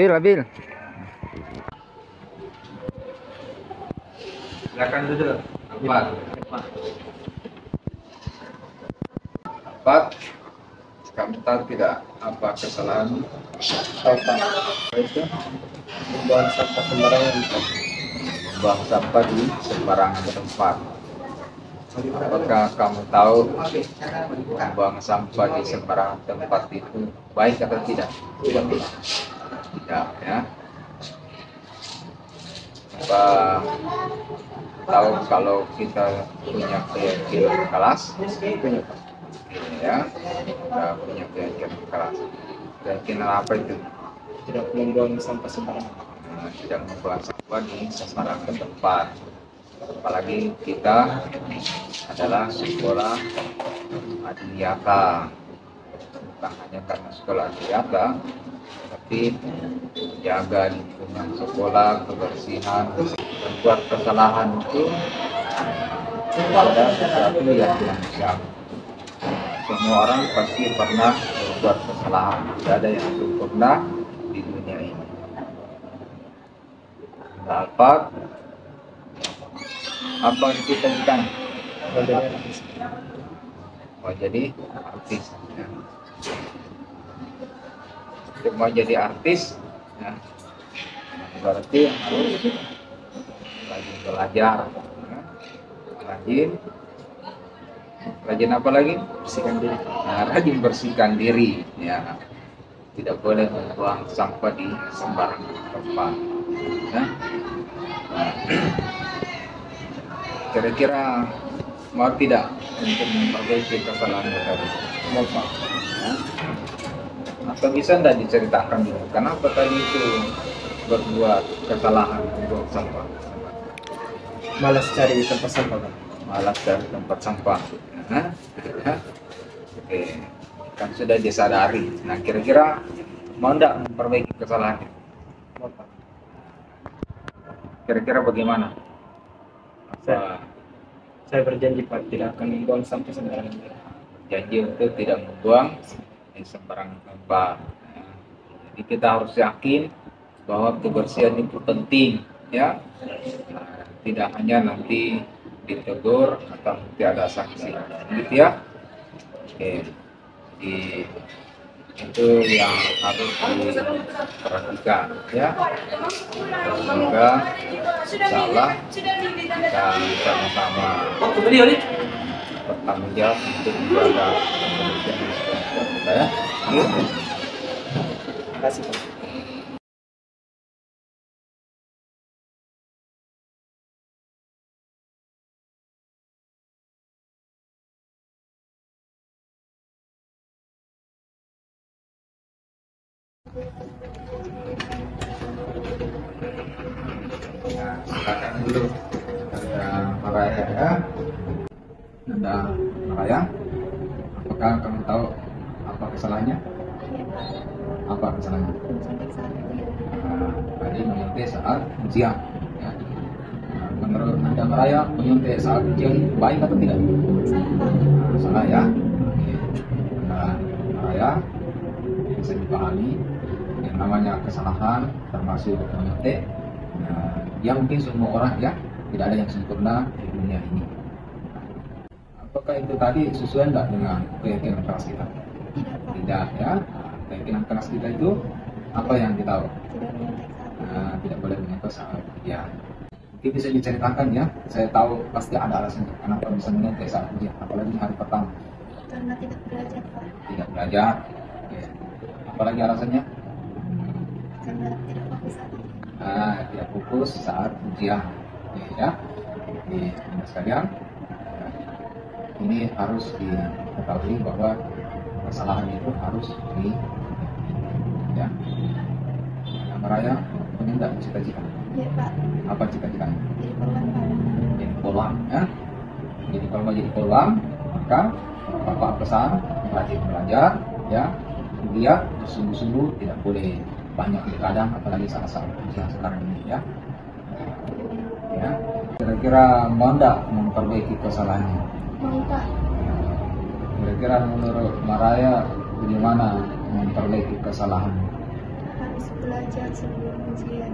Abil. Silakan duduk. Empat. Kamu tahu tidak apa kesalahan? Tahu Pak. Itu membuang sampah sembarangan. Buang sampah di sembarangan tempat. Apakah kamu tahu buang sampah di sembarangan tempat itu baik atau tidak? Tidak. Tidak, ya. Apa tahu kalau kita punya keyakinan kelas? Ya, kita punya keyakinan kelas. Keyakinan apa itu? Tidak membuang sampah sembarangan. Tidak membuang sampah di sembarangan tempat. Apalagi kita adalah sekolah adiyata, bukan hanya karena sekolah adiyata, tapi jaga lingkungan sekolah, kebersihan, membuat kesalahan itu ada sesuatu yang manusiawi. Semua orang pasti pernah membuat kesalahan, tidak ada yang sempurna di dunia ini. Dapat apa yang kita inginkan? Mau jadi artis. Ya. Untuk mau jadi artis, ya, berarti harus rajin belajar, ya. Rajin apa lagi? Bersihkan diri. Nah, rajin bersihkan diri, ya. Tidak boleh membuang sampah di sembarangan tempat, ya. Nah, kira-kira mau tidak untuk memperbaiki kesalahan tadi? Mau Pak. Ya. Atau bisa tidak diceritakan dulu kenapa tadi itu berbuat kesalahan membuang sampah? Malas cari tempat sampah Pak. Malas dari tempat sampah. Nah, ya. Oke, kan sudah disadari. Nah, kira-kira mau tidak memperbaiki kesalahannya? Mau Pak. Kira-kira bagaimana? Saya berjanji Pak tidak akan membuang sampah sembarangan. Janji untuk tidak membuang di sembarangan tempat. Ya. Jadi kita harus yakin bahwa kebersihan itu penting, ya. Nah, tidak hanya nanti ditegur atau nanti ada sanksi, gitu ya. Oke, jadi itu yang harus diperhatikan, ya. Semoga insyaallah kita sama-sama bertanggung jawab untuk menjaga kebersihan di sekolah kita, ya. Terima kasih Pak. Nah, silakan dulu. Ada Maraya, ya. Ada Maraya. Apakah kamu tahu apa kesalahannya? Apa kesalahannya? Tadi menyuntik saat ujian, ya. Nah, menurut Anda Maraya, menyuntik saat ujian itu baik atau tidak? Nah, salah, ya. Oke. Nah, Maraya bisa dipahami yang namanya kesalahan termasuk menyuntik. Ya mungkin semua orang, ya, tidak ada yang sempurna di dunia ini. Apakah itu tadi sesuai enggak dengan keyakinan kelas kita? Tidak, ya. Keyakinan kelas kita itu apa yang kita tahu? Tidak boleh menyuntik saat ujian. Mungkin bisa diceritakan, ya. Saya tahu pasti ada alasannya kenapa bisa menyuntik saat ujian, apalagi hari pertama. Karena tidak belajar Pak. Tidak belajar. Ya. Apalagi alasannya? Karena tidak fokus saat ujian. Tidak fokus saat ujian, ya. Jadi sekalian, ini harus diketahui bahwa kesalahan itu harus ya. Nah, Maraya punya enggak cita-cita? Iya Pak. Apa cita-citanya? Jadi korban Pak. Jadi polwan, ya. Jadi kalau mau jadi polwan, maka Bapak pesan rajin belajar, ya. Lihat sungguh-sungguh, tidak boleh banyak kadang, apalagi saat-saat ujian sekarang ini, ya. Ya. Kira-kira mau enggak memperbaiki kesalahannya? Mau Pak. Kira-kira menurut Maraya bagaimana memperbaiki kesalahan? harus belajar sebelum ujian.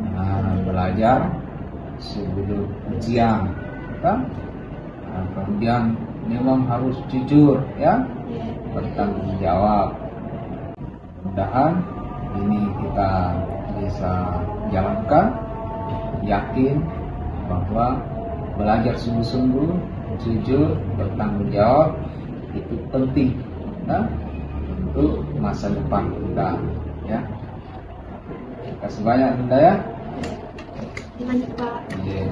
Belajar sebelum ujian, kan? Kemudian memang harus jujur, ya, Ya. bertanggung jawab. Mudah-mudahan ini kita bisa jalankan, yakin bahwa belajar sungguh-sungguh, jujur, bertanggung jawab itu penting, nah, untuk masa depan kita, ya. Terima kasih banyak, Bunda, ya. Lanjut, Pak. Iya.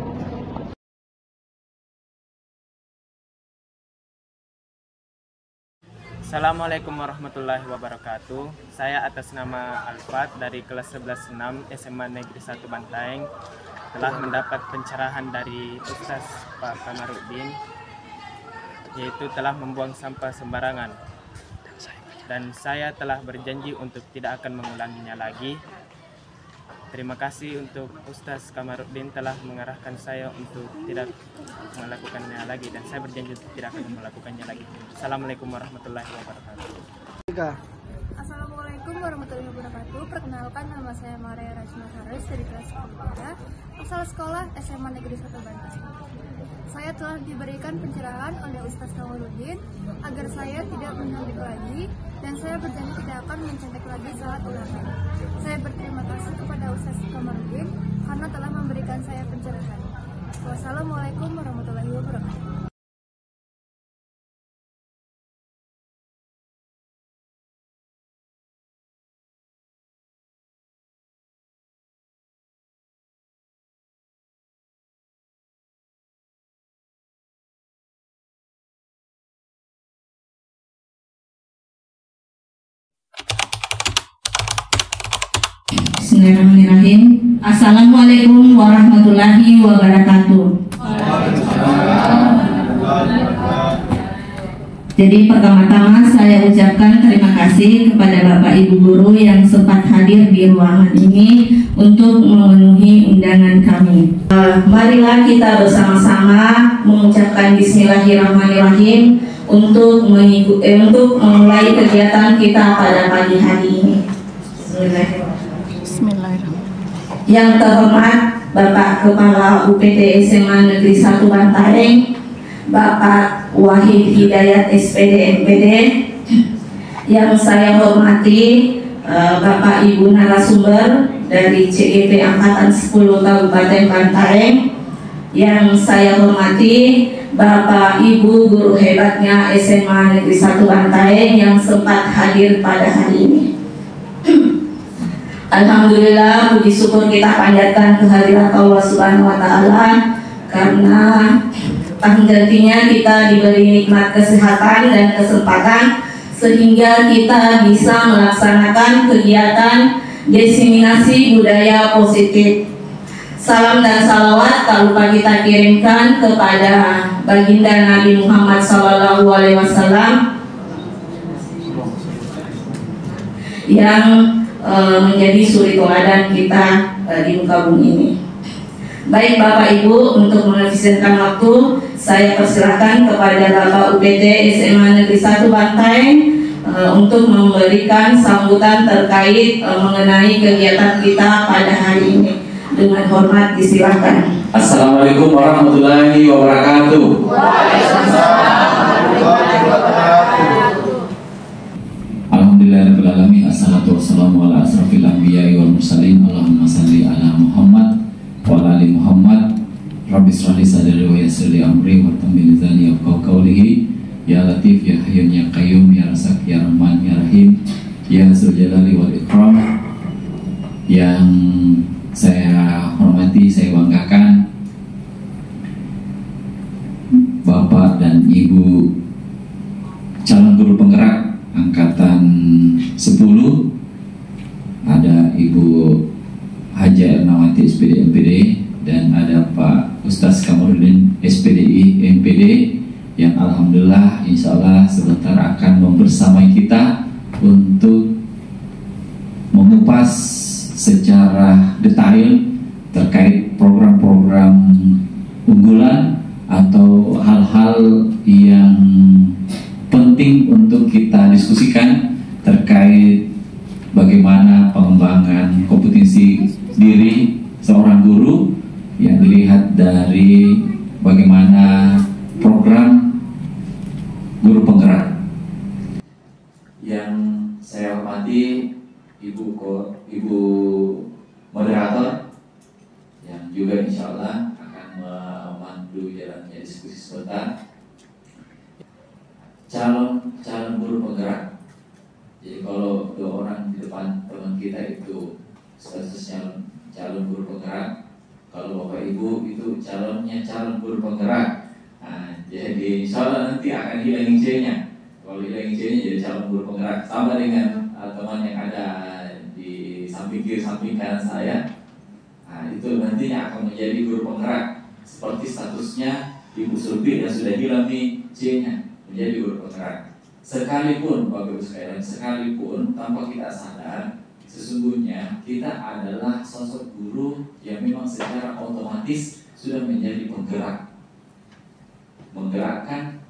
Assalamualaikum warahmatullahi wabarakatuh. Saya atas nama Alfat dari kelas 11-6 SMA Negeri 1 Bantaeng telah mendapat pencerahan dari Ustaz Pak Kamarudin, yaitu telah membuang sampah sembarangan. Dan saya telah berjanji untuk tidak akan mengulanginya lagi. Terima kasih untuk Ustaz Kamarudin telah mengarahkan saya untuk tidak melakukannya lagi, dan saya berjanji untuk tidak akan melakukannya lagi. Assalamualaikum warahmatullahi wabarakatuh. Assalamualaikum warahmatullahi wabarakatuh. Perkenalkan, nama saya Maria Rajma Haris dari kelas 10 asal sekolah SMA Negeri 1 Bantaeng. Saya telah diberikan pencerahan oleh Ustaz Kamarudin agar saya tidak mencontek lagi, dan saya berjanji tidak akan mencontek lagi saat ulangan. Saya berterima kasih kepada Ustaz Kamarudin karena telah memberikan saya pencerahan. Wassalamualaikum warahmatullahi wabarakatuh. Bismillahirrahmanirrahim. Assalamualaikum warahmatullahi wabarakatuh. Jadi pertama-tama saya ucapkan terima kasih kepada Bapak Ibu Guru yang sempat hadir di ruangan ini untuk memenuhi undangan kami. Marilah kita bersama-sama mengucapkan Bismillahirrahmanirrahim untuk memulai kegiatan kita pada pagi hari ini. Bismillahirrahmanirrahim. Yang terhormat Bapak Kepala UPT SMA Negeri 1 Bantaeng, Bapak Wahid Hidayat SPD MPD, yang saya hormati Bapak Ibu narasumber dari CGP Angkatan 10 Kabupaten Bantaeng, yang saya hormati Bapak Ibu guru hebatnya SMA Negeri 1 Bantaeng yang sempat hadir pada hari ini. Alhamdulillah, puji syukur kita panjatkan kehadirat Allah Subhanahu wa Ta'ala, karena gantinya kita diberi nikmat kesehatan dan kesempatan sehingga kita bisa melaksanakan kegiatan diseminasi budaya positif. Salam dan salawat tak lupa kita kirimkan kepada baginda Nabi Muhammad SAW yang menjadi suri teladan kita di muka bumi ini. Baik Bapak Ibu, untuk mengefisienkan waktu, saya persilahkan kepada Bapak UPT SMA Negeri 1 Bantaeng untuk memberikan sambutan terkait mengenai kegiatan kita pada hari ini. Dengan hormat disilakan. Assalamualaikum warahmatullahi wabarakatuh. Alhamdulillahirrahmanirrahim. Assalatu wassalamu ala asrafil anbiya'i wal mursalin. Allahumma salli ala Muhammad wa ala ali Muhammad. Rabbi shrah li sadri wa yassir li amri wa tamil lisani yafqahu qawli. Ya Latif, ya Hayyun, ya Qayyum, ya Razzaq, ya Rahman, ya Rahim, ya Dzul Jalali wal Ikram. Yang saya hormati, saya banggakan Bapak dan Ibu calon guru penggerak Angkatan 10, ada Ibu Haja Ernawati SPD MPD, dan ada Pak Ustaz Kamarudin SPDI MPD, yang alhamdulillah insya Allah sebentar akan membersamai kita untuk mengupas secara detail terkait program-program unggulan atau hal-hal yang penting untuk kita diskusikan terkait bagaimana pengembangan melihat dari bagaimana program guru penggerak. Yang saya hormati Ibu moderator yang juga insya Allah akan memandu jalannya diskusi sebentar. Calon guru penggerak. Jadi kalau 2 orang di depan teman kita itu statusnya calon guru penggerak, kalau Bapak Ibu itu calon guru penggerak. Nah, jadi insya Allah nanti akan hilang C-nya. Kalau hilang C-nya jadi calon guru penggerak, sama dengan teman yang ada di samping kiri samping kanan saya. Nah, itu nantinya akan menjadi guru penggerak seperti statusnya Ibu Sulfi yang sudah hilang di C-nya, menjadi guru penggerak. Sekalipun Bapak Ibu sekalian, sekalipun tanpa kita sadar, sesungguhnya kita adalah sosok guru yang memang secara otomatis sudah menjadi penggerak, menggerakkan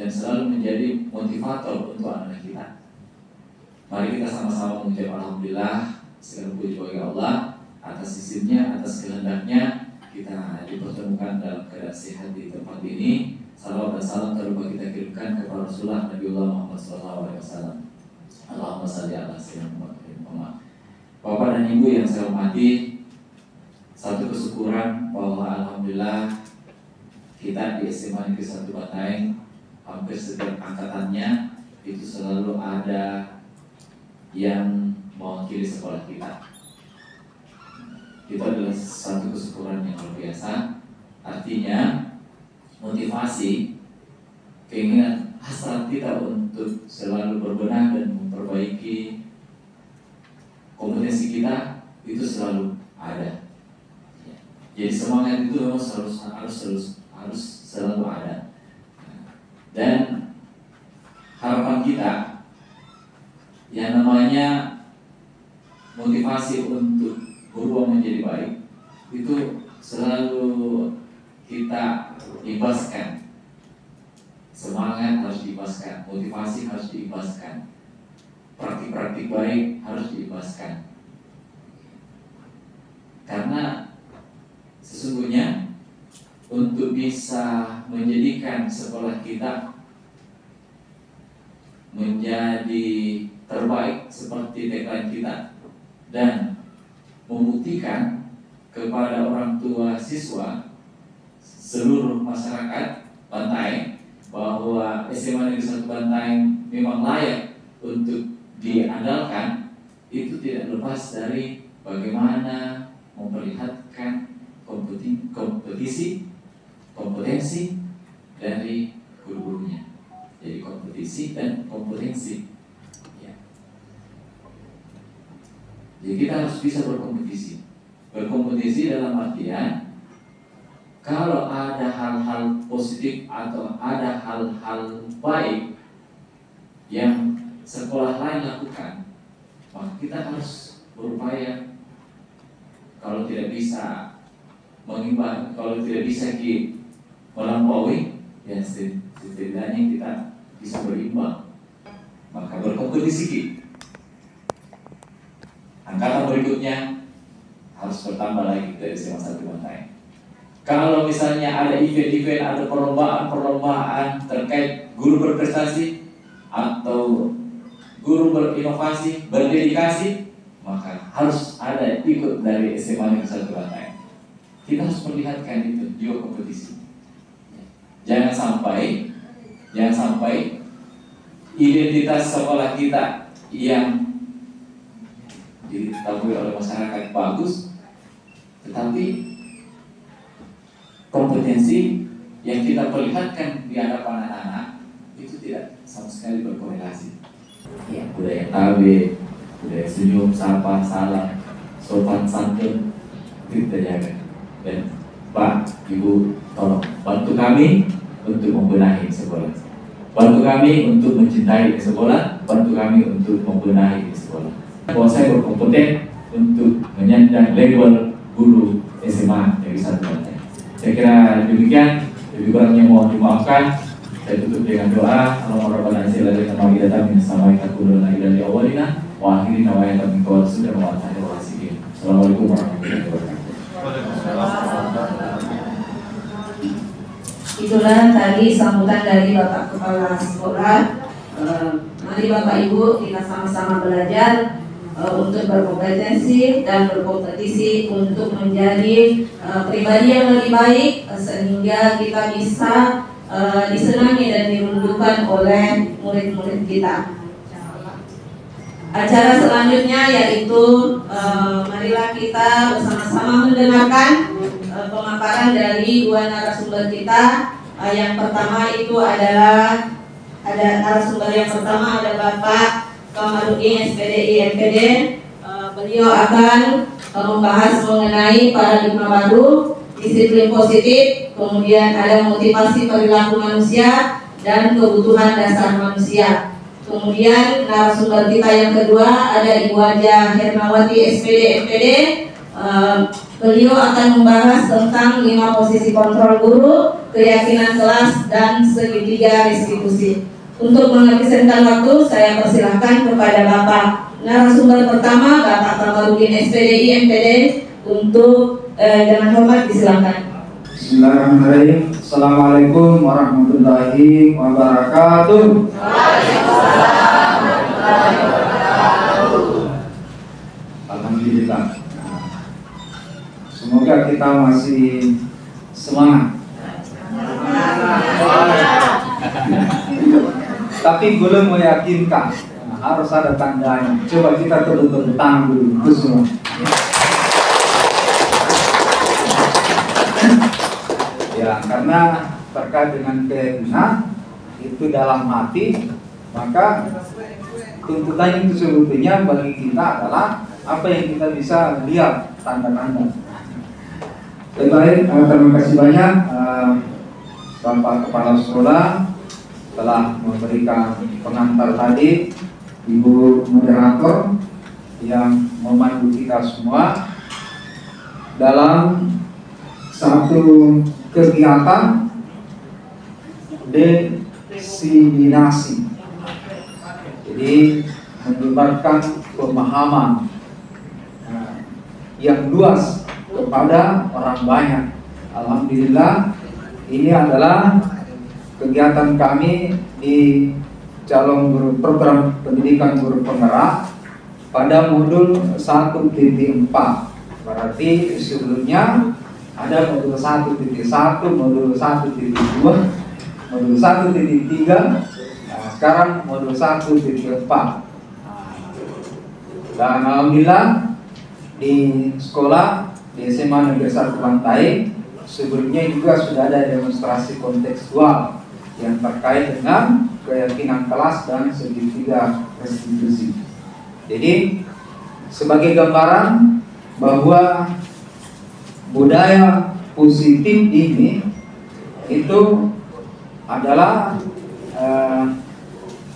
dan selalu menjadi motivator untuk anak kita. Mari kita sama-sama mengucap alhamdulillah, segala puji bagi Allah atas izinnya, atas kehendaknya kita dipertemukan dalam keadaan sehat di tempat ini. Salawat dan salam terlupa kita kirimkan kepada Rasulullah Nabiullah Muhammad SAW. Allahumma salli ala sayyidina Muhammad. Bapak dan Ibu yang saya hormati, satu kesyukuran bahwa alhamdulillah kita di SMA Negeri 1 Bantaeng hampir setiap angkatannya itu selalu ada yang mewakili sekolah kita. Itu adalah satu kesyukuran yang luar biasa. Artinya motivasi, keinginan hasrat kita untuk selalu berbenah dan memperbaiki kompetensi kita itu selalu ada. Jadi semangat itu memang harus selalu ada. Dan harapan kita yang namanya motivasi untuk berubah menjadi baik itu selalu kita ibaskan. Semangat harus diibaskan, motivasi harus diibaskan, praktik-praktik baik harus diibaskan. Karena sesungguhnya untuk bisa menjadikan sekolah kita menjadi terbaik seperti tagline kita dan membuktikan kepada orang tua siswa seluruh masyarakat Bantaeng bahwa SMA Negeri 1 Bantaeng memang layak untuk diandalkan, itu tidak lepas dari bagaimana memperlihatkan kompetensi dari guru-gurunya. Jadi kompetisi dan kompetensi. Ya. Jadi kita harus bisa berkompetisi. Berkompetisi dalam artian kalau ada hal-hal positif atau ada hal-hal baik yang sekolah lain lakukan, maka kita harus berupaya. Kalau tidak bisa mengimbang, kalau tidak bisa melampaui, ya setidaknya kita bisa berimbang. Maka berkompetisi. Angkatan berikutnya harus bertambah lagi dari SMA 1 Bantaeng. Kalau misalnya ada event-event, ada perlombaan terkait guru berprestasi atau guru berinovasi, berdedikasi, maka harus ada ikut dari SMA Negeri 1 Bantaeng. Kita harus perlihatkan itu juga kompetisi. Jangan sampai identitas sekolah kita yang diketahui oleh masyarakat bagus, tetapi kompetensi yang kita perlihatkan di hadapan anak-anak itu tidak sama sekali berkorelasi. Ya, budaya tabe, budaya senyum, sapa, salam, sopan santun itu kita jaga. Dan Pak, Ibu, tolong bantu kami untuk membenahi sekolah. Bantu kami untuk mencintai sekolah, bantu kami untuk membenahi sekolah. Bahwa saya berkompeten untuk menyandang label guru SMA Negeri 1 Bantaeng. Saya kira demikian, lebih kurangnya mohon dimaafkan. Saya tutup dengan doa. Allahumma rabbana atina fid dunya hasanah wa qina adzabannar. Assalamualaikum warahmatullahi wabarakatuh. Itulah tadi sambutan dari Bapak Kepala Sekolah. Mari Bapak Ibu kita sama-sama belajar untuk berkompetensi dan berkompetisi untuk menjadi pribadi yang lebih baik sehingga kita bisa disenangi dan dirindukan oleh murid-murid kita. Acara selanjutnya yaitu marilah kita bersama-sama mendengarkan pemaparan dari dua narasumber kita. Yang pertama itu adalah narasumber yang pertama ada Bapak Kamarudin SPDI MPD. Beliau akan membahas mengenai paradigma baru, disiplin positif, kemudian ada motivasi perilaku manusia dan kebutuhan dasar manusia. Kemudian narasumber kita yang kedua ada Ibu Haja Hernawati SPD MPD. Beliau akan membahas tentang 5 posisi kontrol guru, keyakinan kelas, dan segitiga restitusi. Untuk menghabiskan waktu, saya persilahkan kepada Bapak narasumber pertama, Bapak Kamarudin SPDI MPD, untuk dengan hormat disilakan. Bismillahirrahmanirrahim. Assalamualaikum warahmatullahi wabarakatuh. Alhamdulillah. Semoga kita masih semangat. Tapi belum meyakinkan. Harus ada tandanya. Coba kita tepuk tangan dulu. Itu semua. Ya, karena terkait dengan keyakinan itu dalam hati, maka tuntutan itu sebetulnya bagi kita adalah apa yang kita bisa lihat tanda-tanda. Baik, terima kasih banyak Bapak Kepala Sekolah telah memberikan pengantar tadi, Ibu Moderator yang memandu kita semua dalam satu kegiatan diseminasi. Jadi menyebarkan pemahaman yang luas kepada orang banyak. Alhamdulillah, ini adalah kegiatan kami di calon guru program pendidikan guru penggerak pada modul 1.4. Berarti sebelumnya ada modul 1.1, modul 1.2, modul 1.3, sekarang modul 1.4. Dan alhamdulillah di sekolah di SMA Negeri 1 Bantaeng sebelumnya juga sudah ada demonstrasi kontekstual yang terkait dengan keyakinan kelas dan segitiga restitusi. Jadi sebagai gambaran bahwa budaya positif ini itu adalah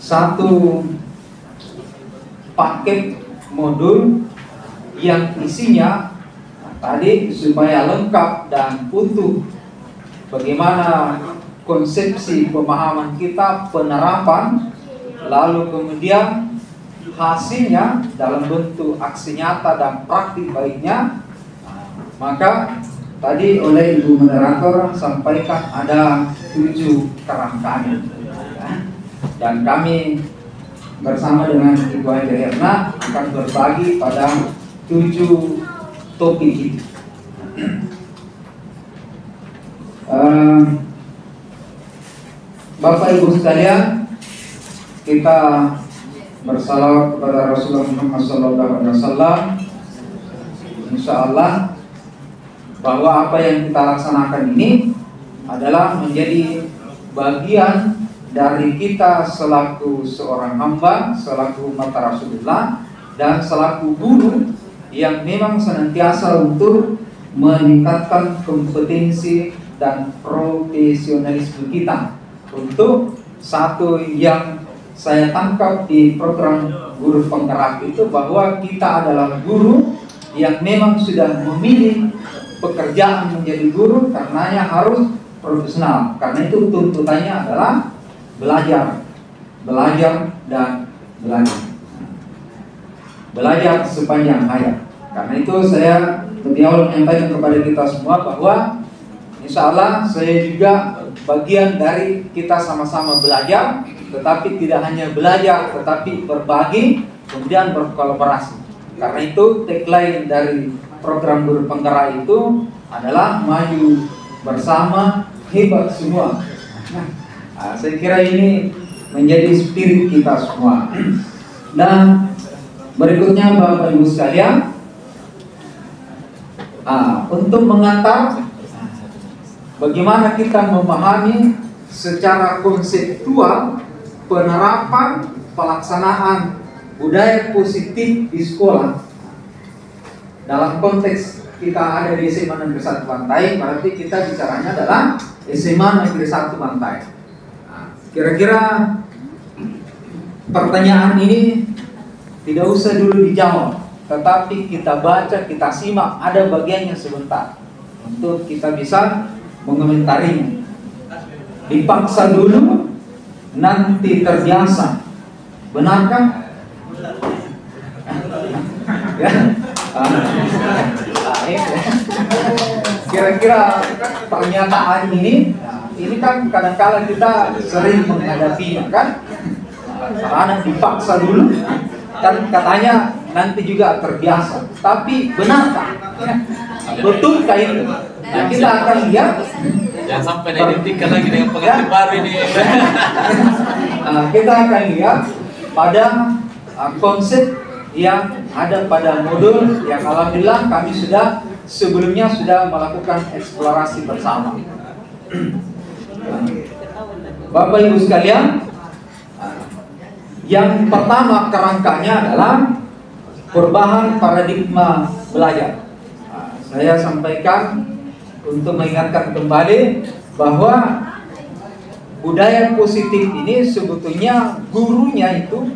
satu paket modul yang isinya tadi supaya lengkap dan utuh bagaimana konsepsi pemahaman kita, penerapan, lalu kemudian hasilnya dalam bentuk aksi nyata dan praktik baiknya. Maka tadi oleh Ibu Moderator sampaikan ada 7 kerangkaan, dan kami bersama dengan Ibu Haja Herna akan berbagi pada 7 topik itu. Bapak Ibu sekalian, kita bersalawat kepada Rasulullah Muhammad SAW. Insya Allah bahwa apa yang kita laksanakan ini adalah menjadi bagian dari kita selaku seorang hamba, selaku umat Rasulullah, dan selaku guru yang memang senantiasa untuk meningkatkan kompetensi dan profesionalisme kita. Untuk satu yang saya tangkap di program guru penggerak itu bahwa kita adalah guru yang memang sudah memilih pekerjaan menjadi guru karenanya harus profesional. Karena itu tuntutannya adalah belajar dan belajar sepanjang hayat. Karena itu saya lebih awal menyampaikan kepada kita semua bahwa insya Allah saya juga bagian dari kita sama-sama belajar, tetapi tidak hanya belajar, tetapi berbagi, kemudian berkolaborasi. Karena itu tagline dari program guru penggerak itu adalah maju bersama, hebat semua. Nah, saya kira ini menjadi spirit kita semua. Dan berikutnya Bapak Ibu sekalian, untuk mengantar bagaimana kita memahami secara konseptual penerapan pelaksanaan budaya positif di sekolah. Dalam konteks kita ada di SMA Negeri 1 Bantaeng, berarti kita bicaranya adalah SMA Negeri 1 Bantaeng. Kira-kira pertanyaan ini tidak usah dulu dijawab, tetapi kita baca, kita simak, ada bagiannya sebentar untuk kita bisa mengomentarinya. Dipaksa dulu, nanti terbiasa. Benarkah? Ya. Kira-kira pernyataan ini kan kadang-kala kita sering menghadapinya kan. Anak dipaksa dulu, kan katanya nanti juga terbiasa. Tapi benarkah? Betulkah itu? Nah, kita akan lihat. Jangan sampai diidentikan lagi dengan pengantin baru ini. Kita akan lihat pada konsep yang ada pada modul yang alhamdulillah kami sebelumnya sudah melakukan eksplorasi bersama. Bapak Ibu sekalian, yang pertama kerangkanya adalah perubahan paradigma belajar. Saya sampaikan untuk mengingatkan kembali bahwa budaya positif ini sebetulnya gurunya itu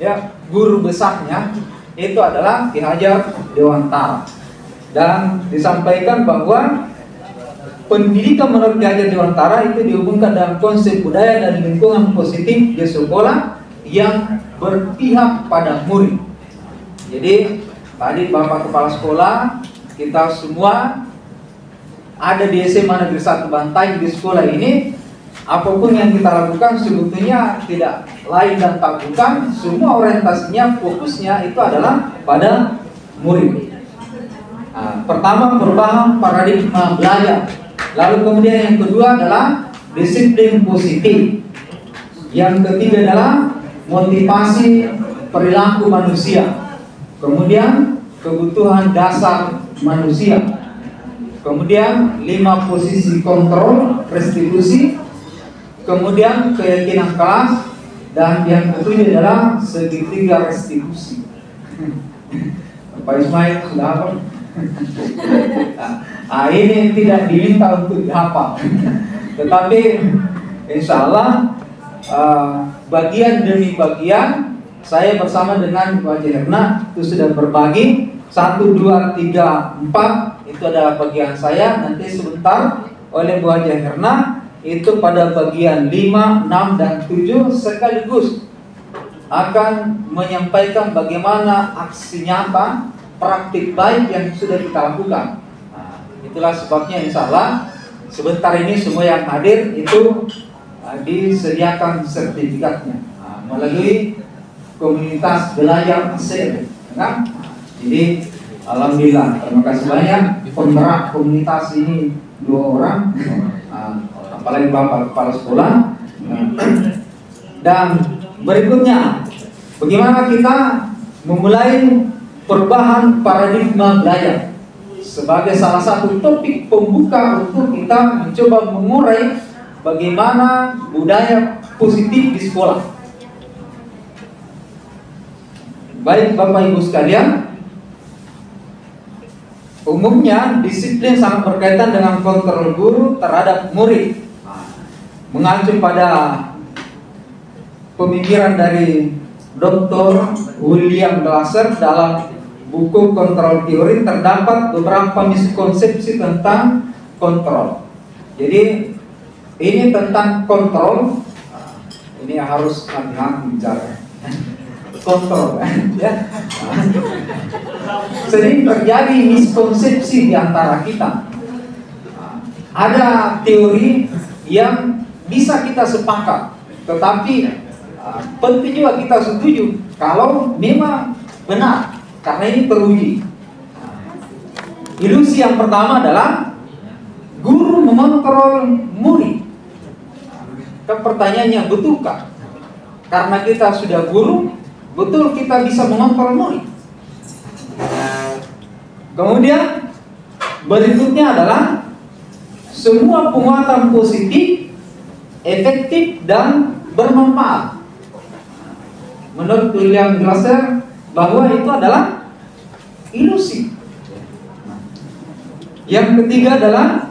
ya, guru besarnya itu adalah Ki Hajar Dewantara. Dan disampaikan bahwa pendidikan menurut Ki Hajar Dewantara itu dihubungkan dalam konsep budaya dan lingkungan positif di sekolah yang berpihak pada murid. Jadi tadi Bapak Kepala Sekolah, kita semua ada di SMA Negeri 1 Bantaeng, di sekolah ini apapun yang kita lakukan sebetulnya tidak lain dan tak bukan, semua orientasinya, fokusnya itu adalah pada murid. Pertama, perubahan paradigma belajar. Lalu kemudian yang kedua adalah disiplin positif. Yang ketiga adalah motivasi perilaku manusia. Kemudian kebutuhan dasar manusia. Kemudian 5 posisi kontrol restitusi. Kemudian keyakinan kelas, dan yang ketujuh adalah segitiga restitusi. Pak Ismail sudah apa? Ini tidak diminta untuk dihafal, tetapi insya Allah bagian demi bagian saya bersama dengan Bu Haji Herna itu sudah berbagi 1, 2, 3, 4 itu adalah bagian saya. Nanti sebentar oleh Bu Haji Herna itu pada bagian 5, 6, dan 7 sekaligus akan menyampaikan bagaimana aksi nyata praktik baik yang sudah kita lakukan. Itulah sebabnya insya Allah sebentar ini semua yang hadir itu disediakan sertifikatnya melalui komunitas belajar ASER, kan? Jadi alhamdulillah, terima kasih banyak penggerak komunitas ini 2 orang. Apalagi Bapak Kepala Sekolah. Dan berikutnya, bagaimana kita memulai perubahan paradigma belajar sebagai salah satu topik pembuka untuk kita mencoba mengurai bagaimana budaya positif di sekolah. Baik Bapak Ibu sekalian, umumnya disiplin sangat berkaitan dengan kontrol guru terhadap murid. Mengacu pada pemikiran dari Dr. William Glasser dalam buku Kontrol Teori, terdapat beberapa miskonsepsi tentang kontrol. Jadi ini tentang kontrol, ini harus hati-hati bicara. kontrol, ya. Sering terjadi miskonsepsi di antara kita. Ada teori yang bisa kita sepakat, tetapi penting juga kita setuju kalau memang benar, karena ini teruji. Ilusi yang pertama adalah guru mengontrol murid. Pertanyaannya, betulkah? Karena kita sudah guru, betul kita bisa mengontrol murid? Kemudian berikutnya adalah semua penguatan positif, efektif, dan bermanfaat. Menurut William Glasser bahwa itu adalah ilusi. Yang ketiga adalah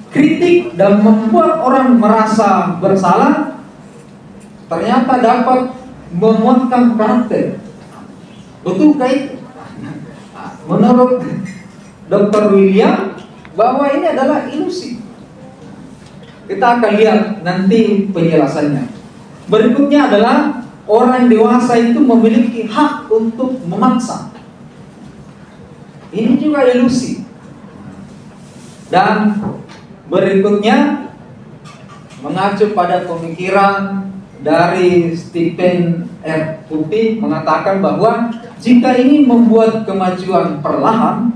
kritik dan membuat orang merasa bersalah ternyata dapat memuatkan karakter. Betulkah itu? Menurut Dr. William bahwa ini adalah ilusi. Kita akan lihat nanti penjelasannya. Berikutnya adalah orang dewasa itu memiliki hak untuk memaksa. Ini juga ilusi. Dan berikutnya mengacu pada pemikiran dari Stephen R. Covey mengatakan bahwa jika ingin membuat kemajuan perlahan,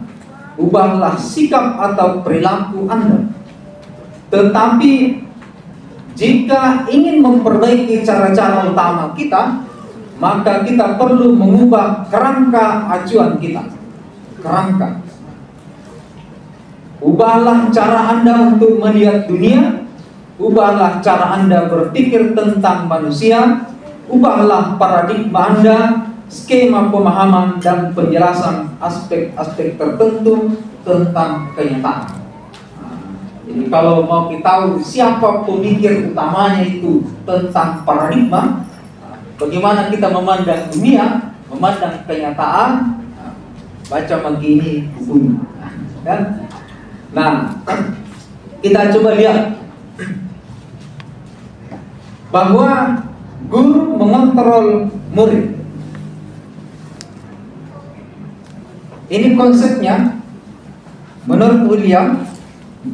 ubahlah sikap atau perilaku Anda. Tetapi jika ingin memperbaiki cara-cara utama kita, maka kita perlu mengubah kerangka acuan kita. Kerangka. Ubahlah cara Anda untuk melihat dunia, ubahlah cara Anda berpikir tentang manusia, ubahlah paradigma Anda, skema pemahaman dan penjelasan aspek-aspek tertentu tentang kenyataan. Jadi kalau mau kita tahu siapa pemikir utamanya itu tentang paradigma, bagaimana kita memandang dunia, memandang kenyataan, baca begini bukunya. Dan nah, kita coba lihat bahwa guru mengontrol murid. Ini konsepnya. Menurut William,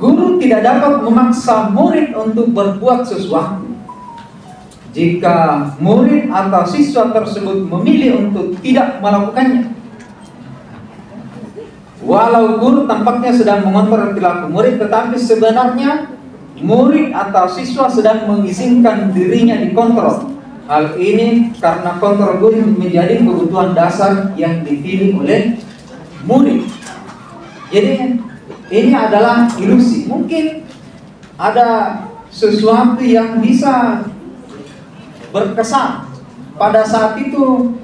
guru tidak dapat memaksa murid untuk berbuat sesuatu. Jika murid atau siswa tersebut memilih untuk tidak melakukannya. Walau guru tampaknya sedang mengontrol perilaku murid, tetapi sebenarnya murid atau siswa sedang mengizinkan dirinya dikontrol. Hal ini karena kontrol guru menjadi kebutuhan dasar yang dipilih oleh murid. Jadi ini adalah ilusi. Mungkin ada sesuatu yang bisa berkesan pada saat itu.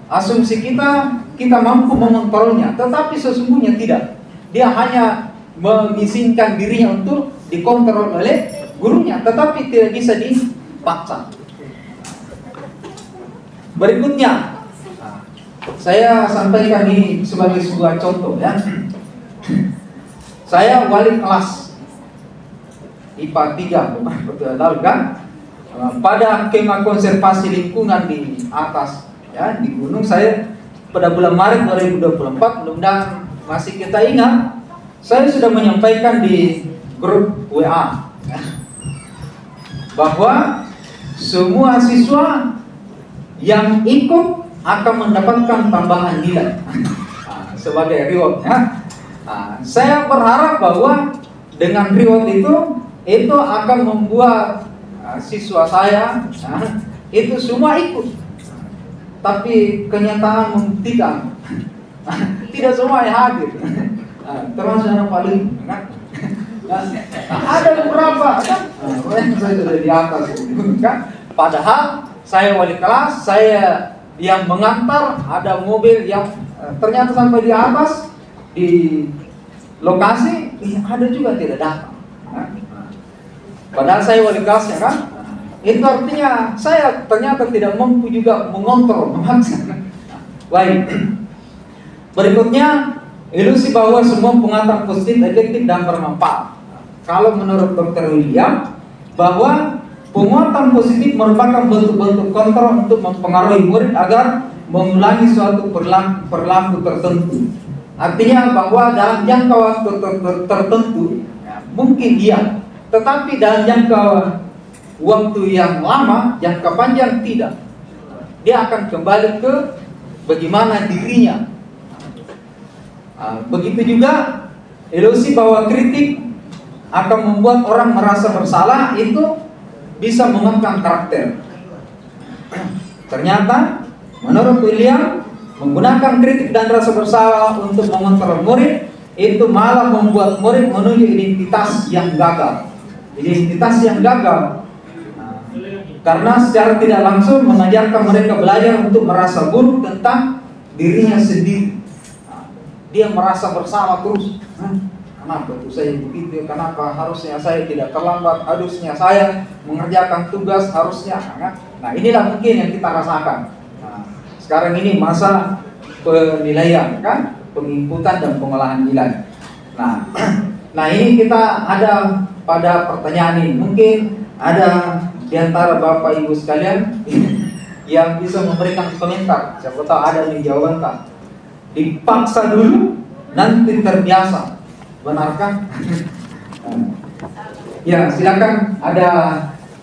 Asumsi kita mampu mengontrolnya, tetapi sesungguhnya tidak. Dia hanya mengizinkan dirinya untuk dikontrol oleh gurunya, tetapi tidak bisa dipaksa. Berikutnya, saya sampaikan ini sebagai sebuah contoh, ya. Saya wali kelas IPA 3 betul lalu kan, pada kemah konservasi lingkungan di atas, ya, di gunung. Saya pada bulan Maret 2024, mudah-mudahan masih kita ingat, saya sudah menyampaikan di grup WA bahwa semua siswa yang ikut akan mendapatkan tambahan nilai sebagai reward, ya. Saya berharap bahwa dengan reward itu akan membuat siswa saya itu semua ikut. Tapi kenyataan membuktikan tidak semua yang hadir, termasuk anak paling kan? Ada beberapa kan? Saya sudah di atas kan? Padahal saya wali kelas, saya yang mengantar, ada mobil yang ternyata sampai di atas di lokasi, ada juga tidak datang. Padahal saya wali kelasnya kan? Itu artinya saya ternyata tidak mampu juga mengontrol, memaksa. Baik. Berikutnya, ilusi bahwa semua penguatan positif, efektif, dan bermanfaat. Kalau menurut Dr. William, bahwa penguatan positif merupakan bentuk-bentuk kontrol untuk mempengaruhi murid agar mengulangi suatu perilaku tertentu. Artinya bahwa dalam jangka waktu tertentu mungkin iya, tetapi dalam jangka waktu yang lama, jangka panjang tidak. Dia akan kembali ke bagaimana dirinya. Begitu juga ilusi bahwa kritik akan membuat orang merasa bersalah, itu bisa mengembangkan karakter. Ternyata menurut William, menggunakan kritik dan rasa bersalah untuk mengontrol murid itu malah membuat murid menuju identitas yang gagal. Identitas yang gagal karena secara tidak langsung mengajarkan mereka belajar untuk merasa buruk tentang dirinya sendiri. Dia merasa bersalah terus. Kenapa tuh saya begitu? Kenapa harusnya saya tidak terlambat? Harusnya saya mengerjakan tugas harusnya. Nah, inilah mungkin yang kita rasakan. Sekarang ini masa penilaian, kan, penginputan dan pengolahan nilai. Nah ini kita ada pada pertanyaan ini. Mungkin ada di antara Bapak Ibu sekalian yang bisa memberikan komentar. Siapa tahu ada nih jawaban tak. Dipaksa dulu, nanti terbiasa. Benarkah? Ya, silakan ada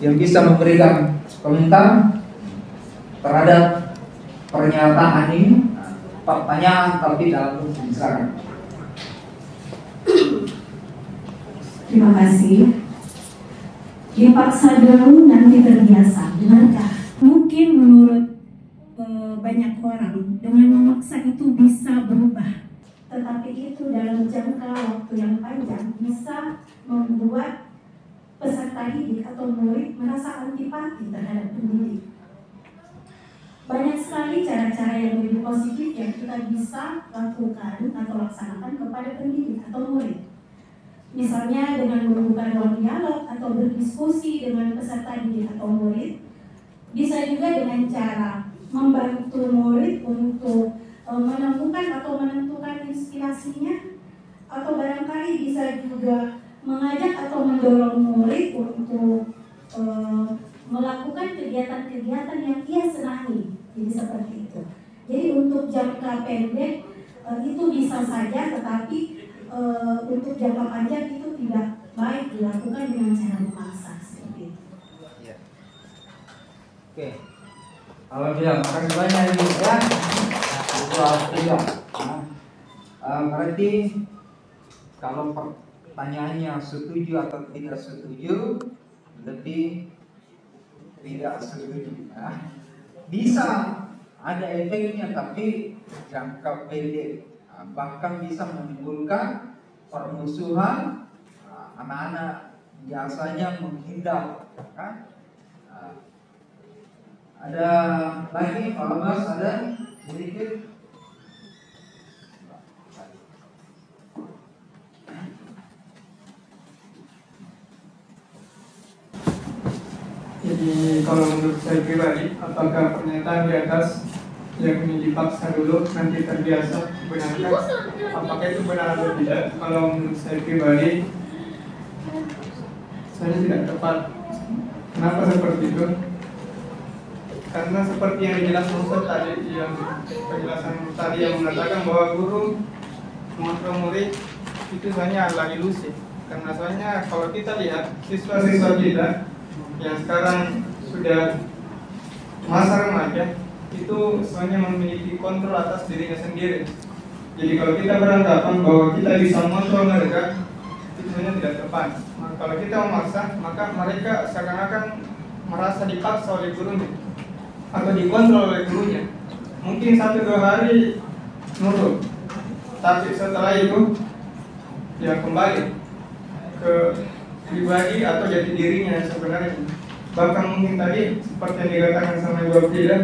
yang bisa memberikan komentar terhadap pernyataan ini. Pertanyaan tapi dalam bentuk silakan. Terima kasih. Dipaksa dulu nanti terbiasa, benarkah? Mungkin menurut banyak orang dengan memaksa itu bisa berubah, tetapi itu dalam jangka waktu yang panjang bisa membuat peserta didik atau murid merasa antipati terhadap pendidik. Banyak sekali cara-cara yang lebih positif yang kita bisa lakukan atau laksanakan kepada pendidik atau murid. Misalnya dengan membuka ruang dialog atau berdiskusi dengan peserta didik atau murid. Bisa juga dengan cara membantu murid untuk menemukan atau menentukan inspirasinya. Atau barangkali bisa juga mengajak atau mendorong murid untuk melakukan kegiatan-kegiatan yang ia senangi. Jadi seperti itu. Jadi untuk jangka pendek itu bisa saja, tetapi untuk jangka panjang itu tidak baik dilakukan dengan cara memaksa seperti itu. Ya. Oke. Alhamdulillah, makasih banyak Ibu ya. Alhamdulillah. Berarti kalau pertanyaannya setuju atau tidak setuju, lebih tidak setuju. Bisa ada efeknya tapi jangka pendek, bahkan bisa menimbulkan permusuhan. Anak-anak biasanya menghindar, kan? Ada lagi Pak Abbas, ada sedikit. Jadi kalau menurut saya pribadi, apakah pernyataan di atas yang ini dipaksa dulu nanti terbiasa, benarkah? Apakah itu benar atau tidak? Kalau menurut saya pribadi, saya tidak tepat. Kenapa seperti itu? Karena seperti yang dijelaskan Ustaz tadi, yang penjelasan tadi yang mengatakan bahwa guru mengontrol murid itu hanya adalah ilusi. Karena soalnya kalau kita lihat siswa-siswa kita yang sekarang sudah masa remaja itu semuanya memiliki kontrol atas dirinya sendiri. Jadi kalau kita beranggapan bahwa kita bisa mengontrol mereka, itu sebenarnya tidak tepat. Kalau kita memaksa, maka mereka seakan-akan merasa dipaksa oleh gurunya atau dikontrol oleh gurunya. Mungkin 1-2 hari nurut, tapi setelah itu dia kembali ke pribadi atau jati dirinya sebenarnya. Bahkan mungkin tadi seperti yang dikatakan sama Ibu Abdilah,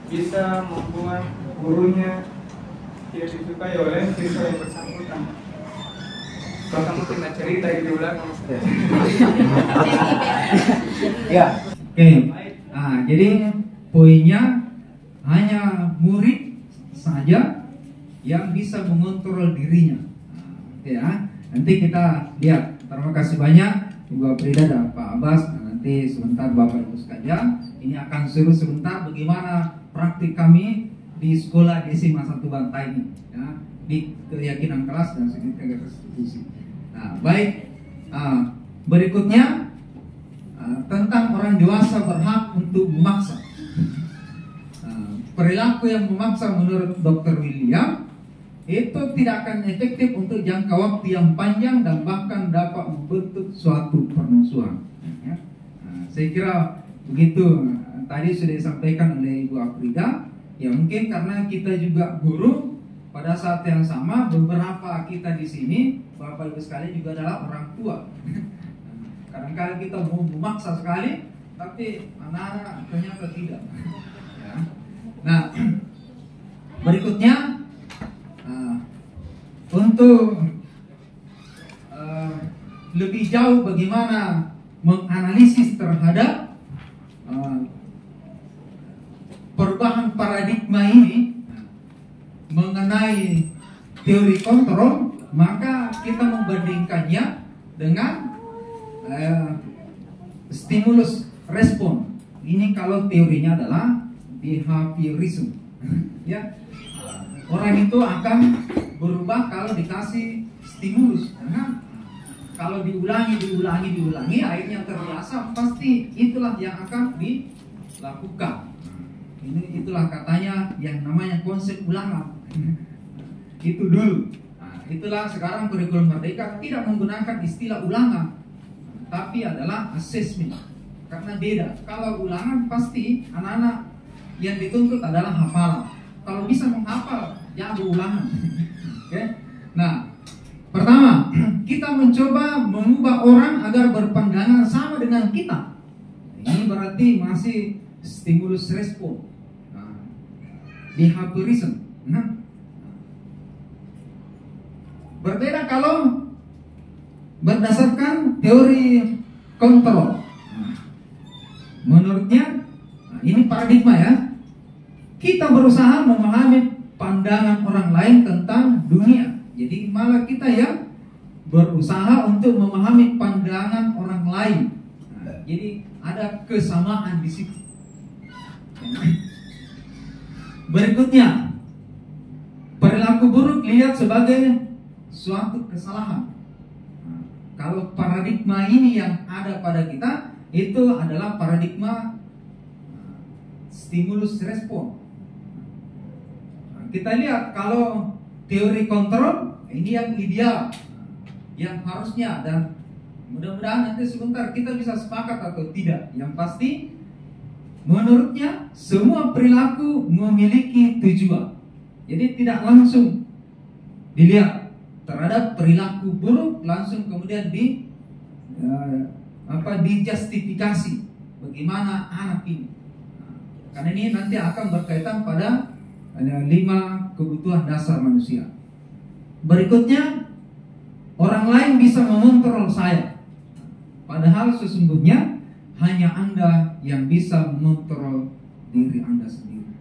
bisa membuat gurunya tidak disukai oleh siswa yang bersangkutan. Bahkan mungkin cerita itu ulang. Ya, oke. Nah, jadi poinnya hanya murid saja yang bisa mengontrol dirinya. Nah, ya. Nanti kita lihat. Terima kasih banyak Ibu Aprida dan Pak Abbas. Nah, Nanti sebentar Bapak Ibu sekalian, ini akan seru sebentar bagaimana praktik kami di sekolah di SMA 1 Bantai ini, ya, di keyakinan kelas dan segitiga restitusi. Nah, baik, berikutnya tentang orang dewasa berhak untuk memaksa. Perilaku yang memaksa menurut Dr. William itu tidak akan efektif untuk jangka waktu yang panjang dan bahkan dapat membentuk suatu permusuhan. Ya. Saya kira begitu. Tadi sudah disampaikan oleh Ibu Afrida. Ya mungkin karena kita juga guru, pada saat yang sama beberapa kita di sini, Bapak Ibu sekalian juga adalah orang tua. Kadang-kadang kita mau memaksa sekali, tapi anak-anak ternyata tidak. Ya. Nah, berikutnya untuk lebih jauh bagaimana menganalisis terhadap perubahan paradigma ini mengenai teori kontrol, maka kita membandingkannya dengan stimulus respon. Ini kalau teorinya adalah behaviorism. Ya, orang itu akan berubah kalau dikasih stimulus. Karena kalau diulangi, akhirnya terbiasa, pasti itulah yang akan dilakukan. Itulah katanya yang namanya konsep ulangan. Itu dulu. Nah, itulah sekarang kurikulum Merdeka tidak menggunakan istilah ulangan, tapi adalah assessment. Karena beda. Kalau ulangan pasti anak-anak yang dituntut adalah hafalan. Kalau bisa menghafal, jangan berulangan. Okay? Nah, pertama, kita mencoba mengubah orang agar berpandangan sama dengan kita. Ini berarti masih stimulus respon. Behaviorism. Nah, berbeda kalau berdasarkan teori kontrol. Menurutnya, ini paradigma ya. Kita berusaha memahami pandangan orang lain tentang dunia. Jadi malah kita yang berusaha untuk memahami pandangan orang lain. Nah, jadi ada kesamaan di situ. Berikutnya, perilaku buruk lihat sebagai suatu kesalahan. Nah, kalau paradigma ini yang ada pada kita, itu adalah paradigma stimulus respon. Nah, kita lihat kalau teori kontrol ini yang ideal, yang harusnya, dan mudah-mudahan nanti sebentar kita bisa sepakat atau tidak. Yang pasti menurutnya semua perilaku memiliki tujuan. Jadi tidak langsung dilihat terhadap perilaku buruk langsung kemudian dijustifikasi bagaimana anak ini. Karena ini nanti akan berkaitan pada 5 kebutuhan dasar manusia. Berikutnya, orang lain bisa mengontrol saya. Padahal sesungguhnya hanya Anda yang bisa mengontrol diri Anda sendiri.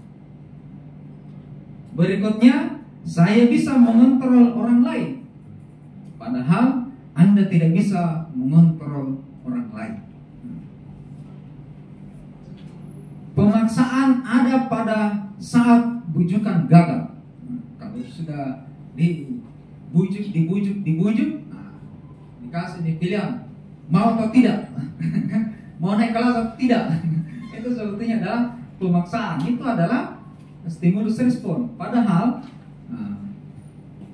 Berikutnya, saya bisa mengontrol orang lain. Padahal Anda tidak bisa mengontrol orang lain. Pemaksaan ada pada saat bujukan gagal. Kalau sudah dibujuk, dikasih pilihan, mau atau tidak, mau naik kelas atau tidak, itu sebetulnya adalah pemaksaan. Itu adalah stimulus respon. Padahal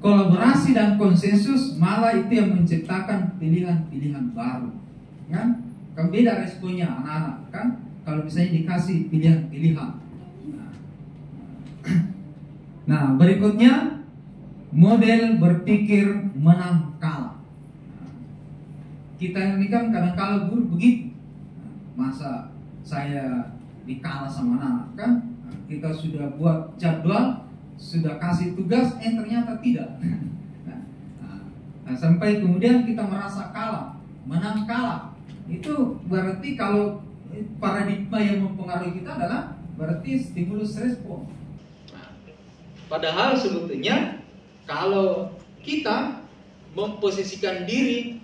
kolaborasi dan konsensus malah itu yang menciptakan pilihan-pilihan baru. Kan beda responnya anak-anak kan. Kalau misalnya dikasih pilihan-pilihan. Nah, berikutnya model berpikir menang kalah. Kita ini kan kadang-kala guru begitu. Masa saya dikalah sama anak kan? Kita sudah buat jadwal, sudah kasih tugas, ternyata tidak. Nah, sampai kemudian kita merasa kalah, menang kalah. Itu berarti kalau paradigma yang mempengaruhi kita adalah berarti stimulus respon. Padahal sebetulnya kalau kita memposisikan diri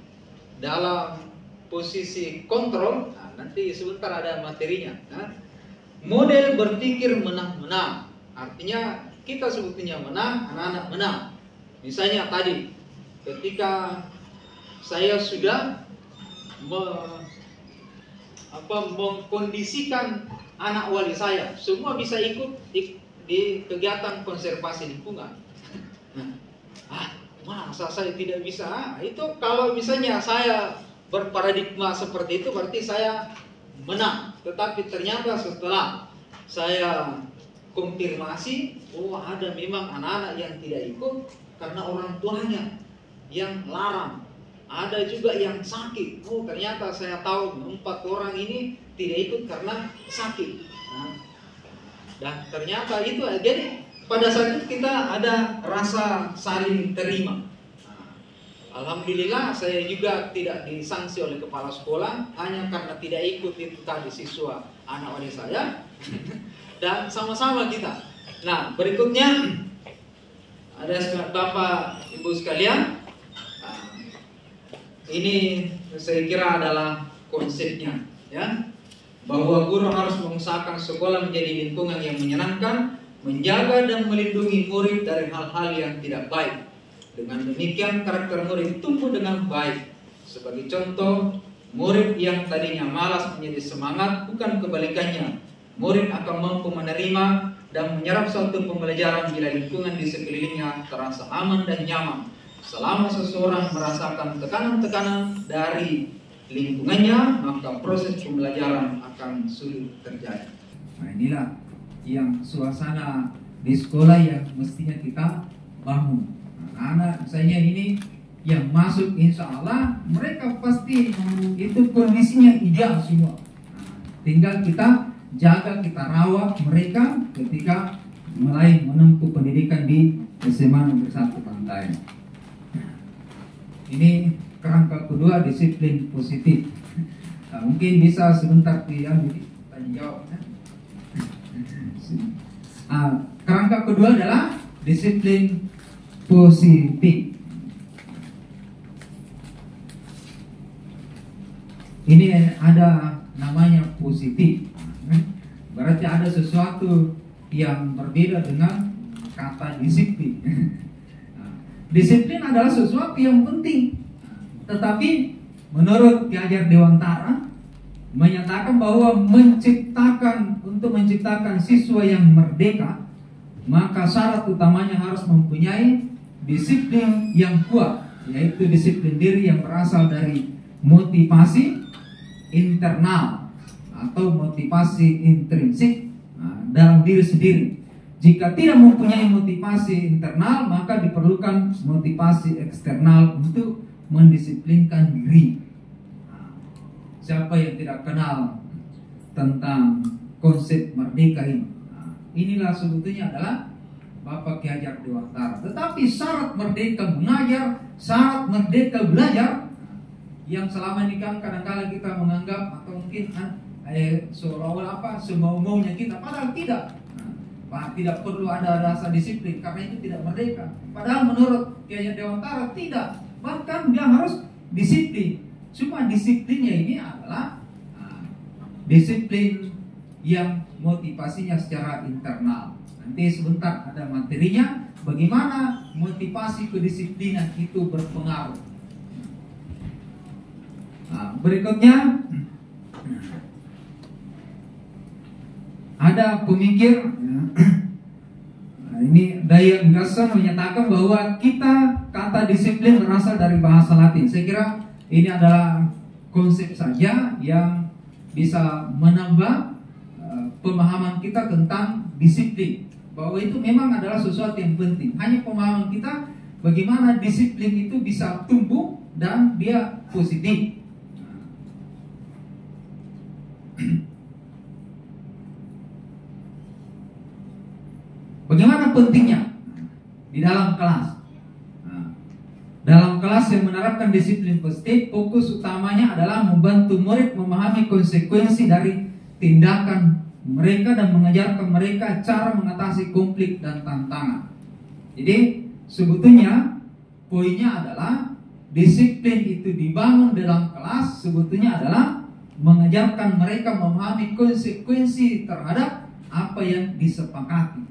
dalam posisi kontrol. Nah, nanti sebentar ada materinya. Nah, model berpikir menang-menang, artinya kita sebetulnya menang, anak-anak menang. Misalnya tadi, ketika saya sudah mengkondisikan anak wali saya, semua bisa ikut di kegiatan konservasi lingkungan. Masa saya tidak bisa? Itu kalau misalnya saya berparadigma seperti itu, berarti saya menang. Tetapi ternyata setelah saya konfirmasi, ada memang anak-anak yang tidak ikut karena orang tuanya yang larang. Ada juga yang sakit. Ternyata saya tahu 4 orang ini tidak ikut karena sakit. Dan ternyata itu, jadi pada saat itu kita ada rasa saling terima. Alhamdulillah saya juga tidak disanksi oleh kepala sekolah hanya karena tidak ikut itu tadi siswa anak wali saya. Dan sama-sama kita. Nah, berikutnya ada Bapak Ibu sekalian. Ini saya kira adalah konsepnya, ya, bahwa guru harus mengusahakan sekolah menjadi lingkungan yang menyenangkan, menjaga dan melindungi murid dari hal-hal yang tidak baik. Dengan demikian karakter murid tumbuh dengan baik. Sebagai contoh, murid yang tadinya malas menjadi semangat, bukan kebalikannya. Murid akan mampu menerima dan menyerap suatu pembelajaran bila lingkungan di sekelilingnya terasa aman dan nyaman. Selama seseorang merasakan tekanan-tekanan dari lingkungannya, maka proses pembelajaran akan sulit terjadi. Nah, inilah yang suasana di sekolah yang mestinya kita bangun. Anak misalnya ini yang masuk, insya Allah mereka pasti itu kondisinya ideal semua. Tinggal kita jaga, kita rawat mereka ketika mulai menempuh pendidikan di SMA Negeri 1 Bantaeng. Ini kerangka kedua, disiplin positif. Nah, mungkin bisa sebentar tanya jawab. Kerangka kedua adalah disiplin positif. Ini ada namanya positif. Berarti ada sesuatu yang berbeda dengan kata disiplin. Disiplin adalah sesuatu yang penting, tetapi menurut Ki Hajar Dewantara menyatakan bahwa untuk menciptakan siswa yang merdeka, maka syarat utamanya harus mempunyai disiplin yang kuat, yaitu disiplin diri yang berasal dari motivasi internal atau motivasi intrinsik dalam diri sendiri. Jika tidak mempunyai motivasi internal, maka diperlukan motivasi eksternal untuk mendisiplinkan diri. Siapa yang tidak kenal tentang konsep merdeka ini? Inilah sebetulnya adalah Bapak Ki Hajar Dewantara. Tetapi syarat merdeka mengajar, syarat merdeka belajar, yang selama ini kan kadang-kadang kita menganggap atau mungkin seolah-olah semau-maunya kita, padahal tidak. Tidak perlu ada rasa disiplin karena itu tidak merdeka. Padahal menurut Ki Hajar Dewantara tidak, bahkan dia harus disiplin. Cuma disiplinnya ini adalah disiplin yang motivasinya secara internal. Nanti sebentar ada materinya bagaimana motivasi kedisiplinan itu berpengaruh. Berikutnya ada pemikir, ini Dayan Gasson menyatakan bahwa kata disiplin berasal dari bahasa Latin. Saya kira ini adalah konsep saja yang bisa menambah pemahaman kita tentang disiplin, bahwa itu memang adalah sesuatu yang penting. Hanya pemahaman kita bagaimana disiplin itu bisa tumbuh dan dia positif. Bagaimana pentingnya di dalam kelas? Dalam kelas yang menerapkan disiplin positif, fokus utamanya adalah membantu murid memahami konsekuensi dari tindakan mereka dan mengajarkan mereka cara mengatasi konflik dan tantangan. Jadi sebetulnya poinnya adalah disiplin itu dibangun dalam kelas sebetulnya adalah mengajarkan mereka memahami konsekuensi terhadap apa yang disepakati.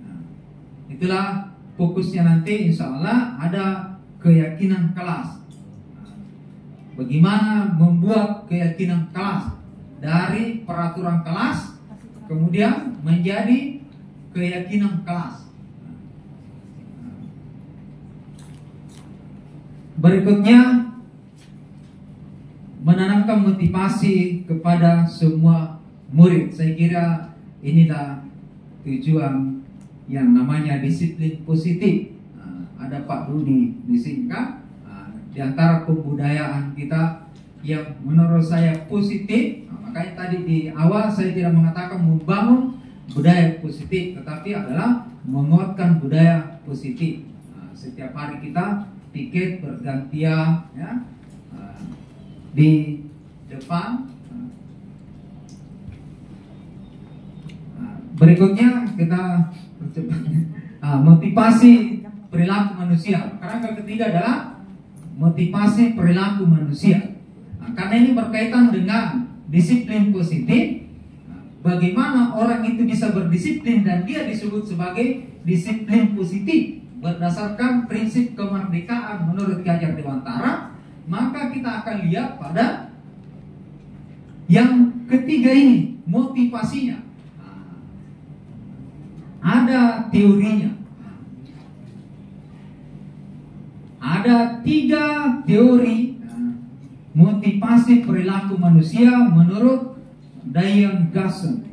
Nah, itulah fokusnya nanti, insya Allah ada keyakinan kelas. Nah, bagaimana membuat keyakinan kelas dari peraturan kelas kemudian menjadi keyakinan kelas. Berikutnya, menanamkan motivasi kepada semua murid. Saya kira inilah tujuan yang namanya disiplin positif. Ada Pak Dudi di sini kan. Di antara kebudayaan kita yang menurut saya positif. Makanya tadi di awal saya tidak mengatakan membangun budaya positif, tetapi adalah menguatkan budaya positif. Setiap hari kita tiket bergantian, ya. Di depan. Berikutnya kita motivasi perilaku manusia. Kerangka ketiga adalah motivasi perilaku manusia. Karena ini berkaitan dengan disiplin positif. Bagaimana orang itu bisa berdisiplin dan dia disebut sebagai disiplin positif berdasarkan prinsip kemerdekaan menurut Ki Hajar Dewantara. Maka kita akan lihat pada yang ketiga ini, motivasinya. Ada teorinya. Ada 3 teori motivasi perilaku manusia menurut Diane Garson.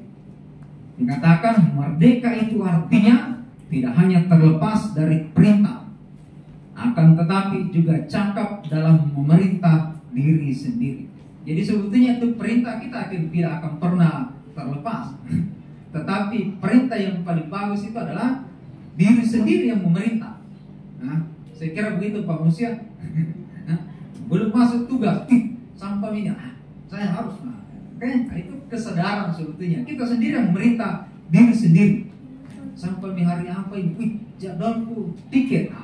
Dikatakan merdeka itu artinya tidak hanya terlepas dari perintah, akan tetapi juga cakap dalam memerintah diri sendiri. Jadi sebetulnya itu perintah kita tidak akan pernah terlepas. Tetapi perintah yang paling bagus itu adalah diri sendiri yang memerintah. Nah, saya kira begitu Pak Manusia. Belum masuk tugas, sampai ini, saya harus. Itu kesadaran sebetulnya. Kita sendiri yang memerintah diri sendiri. Sampai hari apa ini, jadwalku tiket.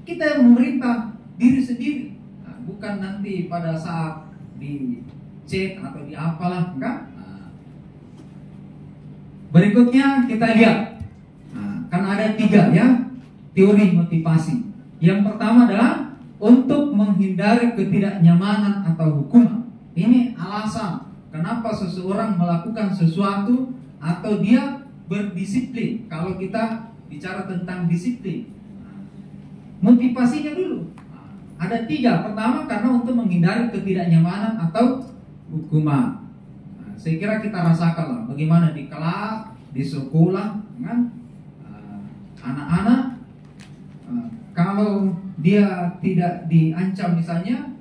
Kita yang memerintah diri sendiri. Bukan nanti pada saat di chat atau di apalah, enggak. Berikutnya kita lihat, kan ada 3 ya teori motivasi. Yang pertama adalah untuk menghindari ketidaknyamanan atau hukuman. Ini alasan kenapa seseorang melakukan sesuatu atau dia berdisiplin. Kalau kita bicara tentang disiplin, motivasinya dulu ada 3. Pertama karena untuk menghindari ketidaknyamanan atau hukuman. Saya kira kita rasakan lah bagaimana di kelas, di sekolah, kan anak-anak kalau dia tidak diancam misalnya,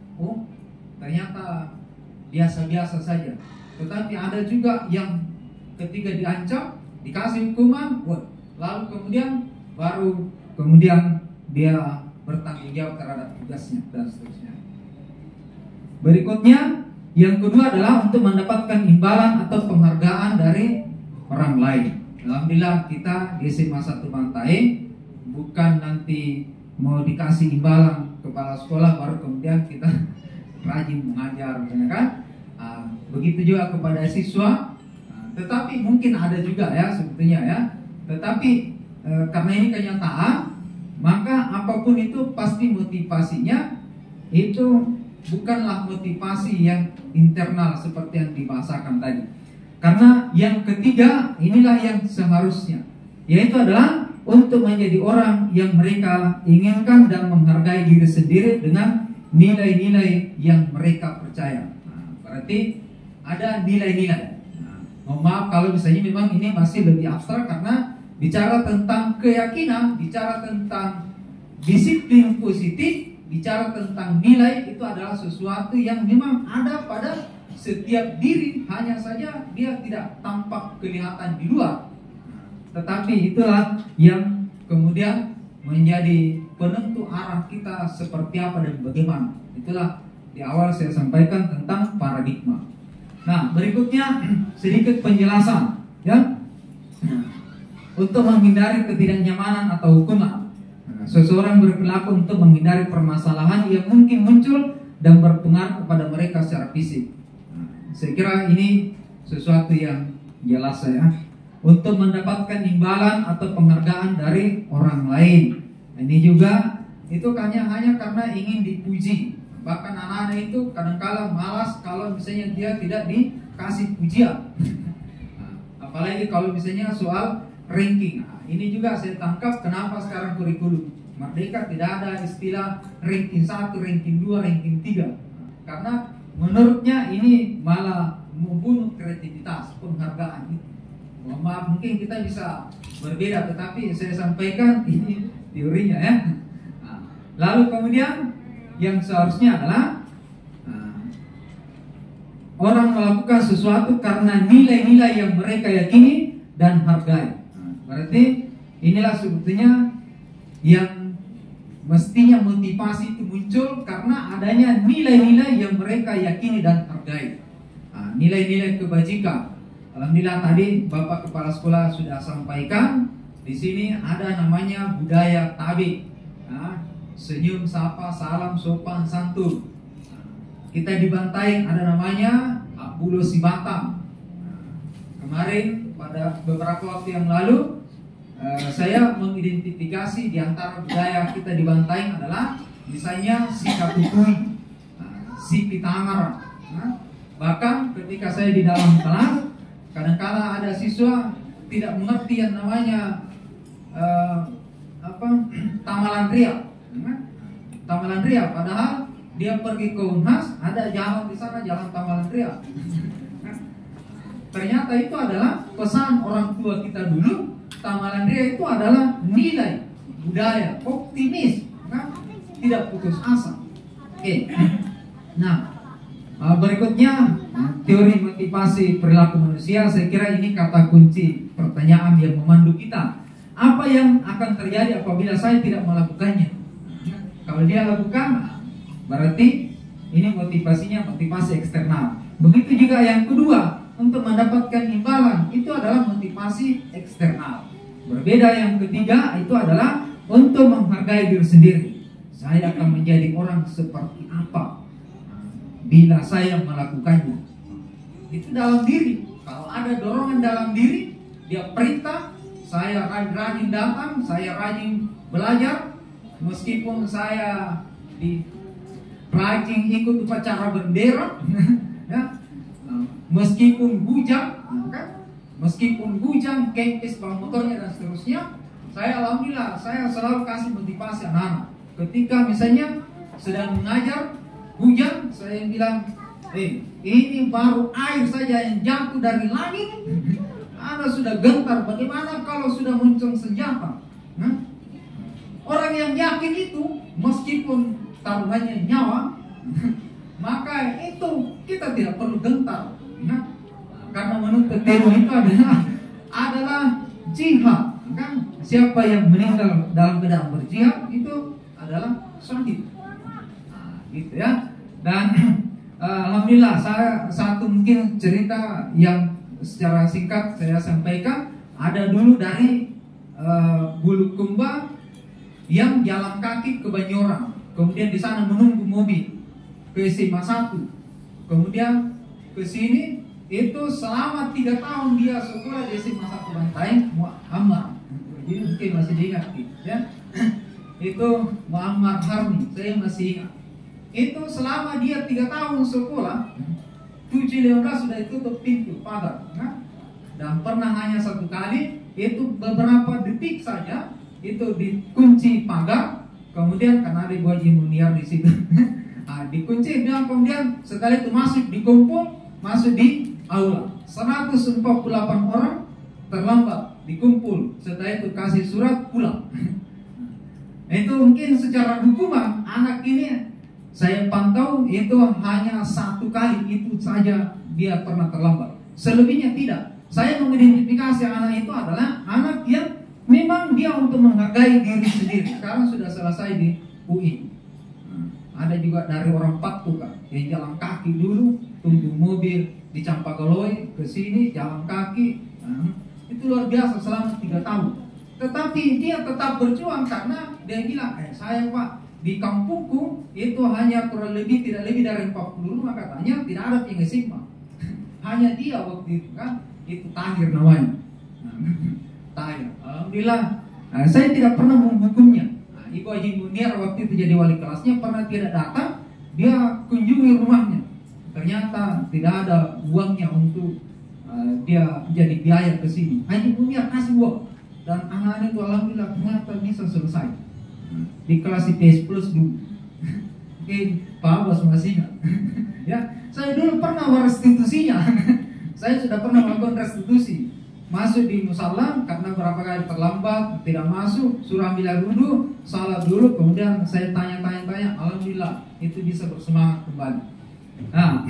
ternyata biasa-biasa saja. Tetapi ada juga yang ketika diancam dikasih hukuman, lalu kemudian dia bertanggung jawab terhadap tugasnya dan seterusnya. Berikutnya, yang kedua adalah untuk mendapatkan imbalan atau penghargaan dari orang lain. Alhamdulillah kita di SMA 1 Bantaeng bukan nanti mau dikasih imbalan kepala sekolah baru kemudian kita rajin mengajar, ya kan? Begitu juga kepada siswa. Tetapi mungkin ada juga ya sebetulnya ya. Tetapi karena ini kenyataan, maka apapun itu pasti motivasinya itu bukanlah motivasi yang internal seperti yang dibahasakan tadi. Karena yang ketiga inilah yang seharusnya, yaitu adalah untuk menjadi orang yang mereka inginkan dan menghargai diri sendiri dengan nilai-nilai yang mereka percaya. Berarti ada nilai-nilai. Mohon maaf kalau misalnya memang ini masih lebih abstrak karena bicara tentang keyakinan, bicara tentang disiplin positif, bicara tentang nilai itu adalah sesuatu yang memang ada pada setiap diri, hanya saja dia tidak tampak kelihatan di luar. Tetapi itulah yang kemudian menjadi penentu arah kita seperti apa dan bagaimana. Itulah di awal saya sampaikan tentang paradigma. Nah, berikutnya sedikit penjelasan ya. Untuk menghindari ketidaknyamanan atau hukuman. seseorang berperilaku untuk menghindari permasalahan yang mungkin muncul dan berpengaruh kepada mereka secara fisik. Saya kira ini sesuatu yang jelas ya, untuk mendapatkan imbalan atau penghargaan dari orang lain. Ini juga itu hanya karena ingin dipuji. Bahkan anak-anak itu kadang-kala malas kalau misalnya dia tidak dikasih pujian. Apalagi kalau misalnya soal ranking. Ini juga saya tangkap kenapa sekarang kurikulum Merdeka tidak ada istilah ranking 1, ranking 2, ranking 3. Karena menurutnya ini malah membunuh kreativitas, penghargaan itu. Maaf, mungkin kita bisa berbeda, tetapi saya sampaikan ini teorinya ya. Lalu kemudian yang seharusnya adalah orang melakukan sesuatu karena nilai-nilai yang mereka yakini dan hargai. Berarti inilah sebetulnya yang mestinya motivasi itu muncul karena adanya nilai-nilai yang mereka yakini dan hargai. Nilai-nilai kebajikan. Alhamdulillah tadi Bapak Kepala Sekolah sudah sampaikan. Di sini ada namanya budaya tabi. Senyum, sapa, salam, sopan, santun. Kita di Bantaeng ada namanya Bulo Si Batam. Kemarin pada beberapa waktu yang lalu saya mengidentifikasi di antara budaya kita di Bantaeng adalah misalnya si Katutui, si Pitangara. Bahkan ketika saya di dalam kelas, kadang-kala ada siswa tidak mengerti yang namanya Tamalan Ria. Tamalan Ria, padahal dia pergi ke Unhas, ada jalan di sana, jalan Tamalan Ria. Ternyata itu adalah pesan orang tua kita dulu. Tamalan Ria itu adalah nilai budaya, optimis, tidak putus asa. Oke. Nah, berikutnya teori motivasi perilaku manusia. Saya kira ini kata kunci pertanyaan yang memandu kita. Apa yang akan terjadi apabila saya tidak melakukannya? Kalau dia lakukan, berarti ini motivasinya motivasi eksternal. Begitu juga yang kedua, untuk mendapatkan imbalan itu adalah motivasi eksternal. Berbeda yang ketiga itu adalah untuk menghargai diri sendiri. Saya akan menjadi orang seperti apa bila saya melakukannya. Itu dalam diri. Kalau ada dorongan dalam diri, dia perintah, saya rajin datang, saya rajin belajar, meskipun saya rajin ikut upacara bendera, ya, meskipun hujan, kempes bang motornya dan seterusnya, saya alhamdulillah saya selalu kasih motivasi anak-anak. Ketika misalnya sedang mengajar hujan, saya bilang, ini baru air saja yang jatuh dari langit, Anda sudah gentar. Bagaimana kalau sudah muncul senjata? Orang yang yakin itu, meskipun taruhannya nyawa, maka itu kita tidak perlu gentar. Karena menuntut ilmu itu adalah jihad, kan? Siapa yang meninggal dalam keadaan berjihad itu adalah syahid. Gitu ya. Dan alhamdulillah saya satu mungkin cerita yang secara singkat saya sampaikan. Ada dulu dari Bulukumba yang jalan kaki ke Banyoran, kemudian di sana menunggu mobil ke SMA 1, kemudian ke sini. Itu selama 3 tahun dia sekolah di SMA 1 Bantaeng, Muhammad. Jadi mungkin masih diingat ya. Itu Muhammad Harni, saya masih ingat. Itu selama dia 3 tahun sekolah, 7.15 sudah ditutup pintu pagar. Dan pernah hanya 1 kali, itu beberapa detik saja, itu dikunci pagar. Kemudian karena ada Bu Haji Muniar di situ, dikunci. Dan kemudian setelah itu masuk di aula. 148 orang terlambat dikumpul. Setelah itu kasih surat pulang. Itu mungkin secara hukuman anak ini saya pantau itu hanya 1 kali itu saja dia pernah terlambat. Selebihnya tidak. Saya mengidentifikasi anak itu adalah anak yang memang dia untuk menghargai diri sendiri. Sekarang sudah selesai di UI. Ada juga dari orang Patuka yang jalan kaki dulu, tunggu mobil di Campagoloy ke sini jalan kaki. Itu luar biasa selama 3 tahun. Tetapi dia tetap berjuang karena dia bilang, saya Pak, di kampungku itu hanya kurang lebih tidak lebih dari 40 rumah katanya, tidak ada yang sigma. Hanya dia waktu itu kan, itu Tahir namanya. Tahir. Alhamdulillah, saya tidak pernah menghukumnya. Ibu Haji Munir waktu itu jadi wali kelasnya pernah tidak datang, dia kunjungi rumahnya. Ternyata tidak ada uangnya untuk dia jadi biaya ke sini. Haji Munir kasih uang. Dan anak-anak itu alhamdulillah ternyata bisa selesai di kelas IPS plus dulu. Mungkin Pak Abbas masih ingat. Ya, saya dulu pernah restitusinya. Saya sudah pernah melakukan restitusi. Masuk di musala karena berapa kali terlambat, tidak masuk, suruh ambil air wudhu, salat dulu, kemudian saya tanya, alhamdulillah itu bisa bersemangat kembali. Nah,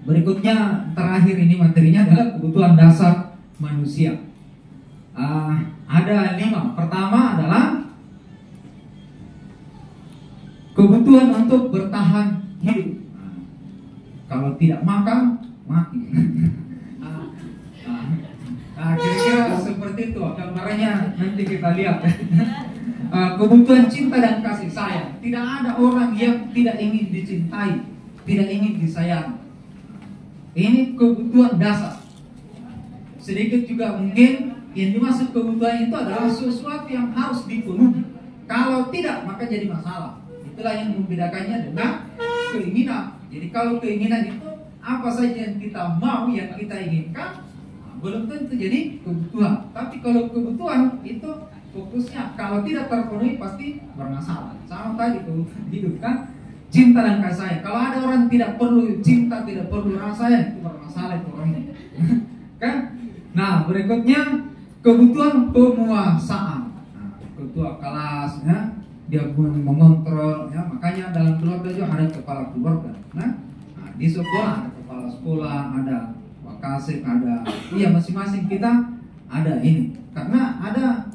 berikutnya terakhir ini materinya adalah kebutuhan dasar manusia. Ada 5. Pertama adalah kebutuhan untuk bertahan hidup. Kalau tidak makan, mati. Kira-kira seperti itu. Gambarnya nanti kita lihat. Kebutuhan cinta dan kasih sayang. Tidak ada orang yang tidak ingin dicintai, tidak ingin disayang. Ini kebutuhan dasar. Sedikit juga mungkin yang dimaksud kebutuhan itu adalah sesuatu yang harus dipenuhi. Kalau tidak, maka jadi masalah. Itulah yang membedakannya dengan keinginan. Jadi kalau keinginan itu apa saja yang kita mau, yang kita inginkan, belum tentu jadi kebutuhan. Tapi kalau kebutuhan itu fokusnya kalau tidak terpenuhi pasti bermasalah. Sama tadi kebutuhan hidup kan, cinta dan kasih sayang. Kalau ada orang tidak perlu cinta, tidak perlu rasa sayang, itu bermasalah itu orangnya. Kan? Nah, berikutnya kebutuhan penguasaan. Ketua kelas, ya, dia pun mengontrol, ya, makanya dalam keluarga juga ada kepala keluarga. Nah, di sekolah ada kepala sekolah, ada wakasek, ada, iya masing-masing kita ada ini. Karena ada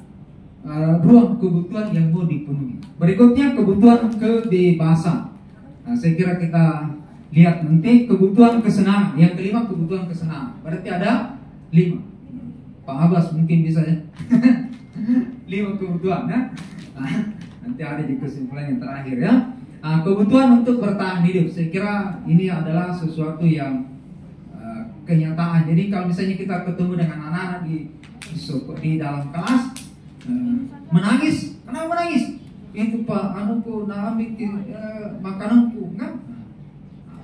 ruang kebutuhan yang mau dipenuhi. Berikutnya kebutuhan kebebasan. Nah, saya kira kita lihat nanti kebutuhan kesenangan. Yang kelima kebutuhan kesenangan. Berarti ada 5. Pak Abbas mungkin bisa ya. 5 kebutuhan ya. Nanti ada di kesimpulan yang terakhir ya. Kebutuhan untuk bertahan hidup. Saya kira ini adalah sesuatu yang kenyataan. Jadi kalau misalnya kita ketemu dengan anak-anak di dalam kelas, menangis, kenapa menangis? Itu Pak, anuku nak ambil makananku kan?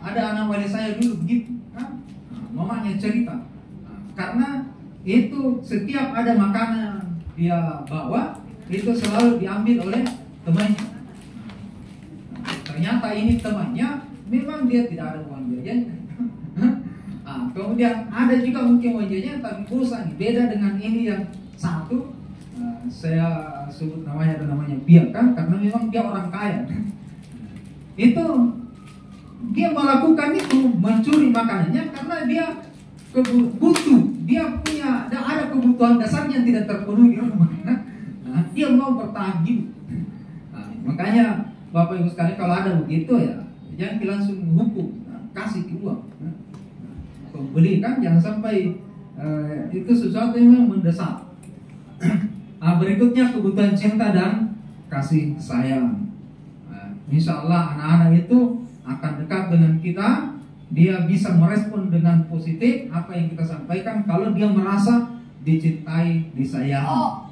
Ada anak wali saya dulu begitu kan? Mamanya cerita. Karena itu setiap ada makanan dia bawa itu selalu diambil oleh temannya. Ternyata ini temannya memang dia tidak ada uang jajan. Kemudian ada juga mungkin uang jajan tapi pulsa nih. Beda dengan ini yang satu, saya sebut namanya Biak kan, karena memang dia orang kaya. Itu dia melakukan itu mencuri makanannya karena dia butuh, dia punya ada kebutuhan dasarnya yang tidak terpenuhi di rumah. Nah, dia mau bertahan hidup. Makanya Bapak Ibu sekalian kalau ada begitu ya jangan langsung menghukum, kasih uang. Beli kan jangan sampai itu sesuatu yang memang mendesak. Berikutnya kebutuhan cinta dan kasih sayang. Insya Allah anak-anak itu akan dekat dengan kita. Dia bisa merespon dengan positif apa yang kita sampaikan kalau dia merasa dicintai, disayangi.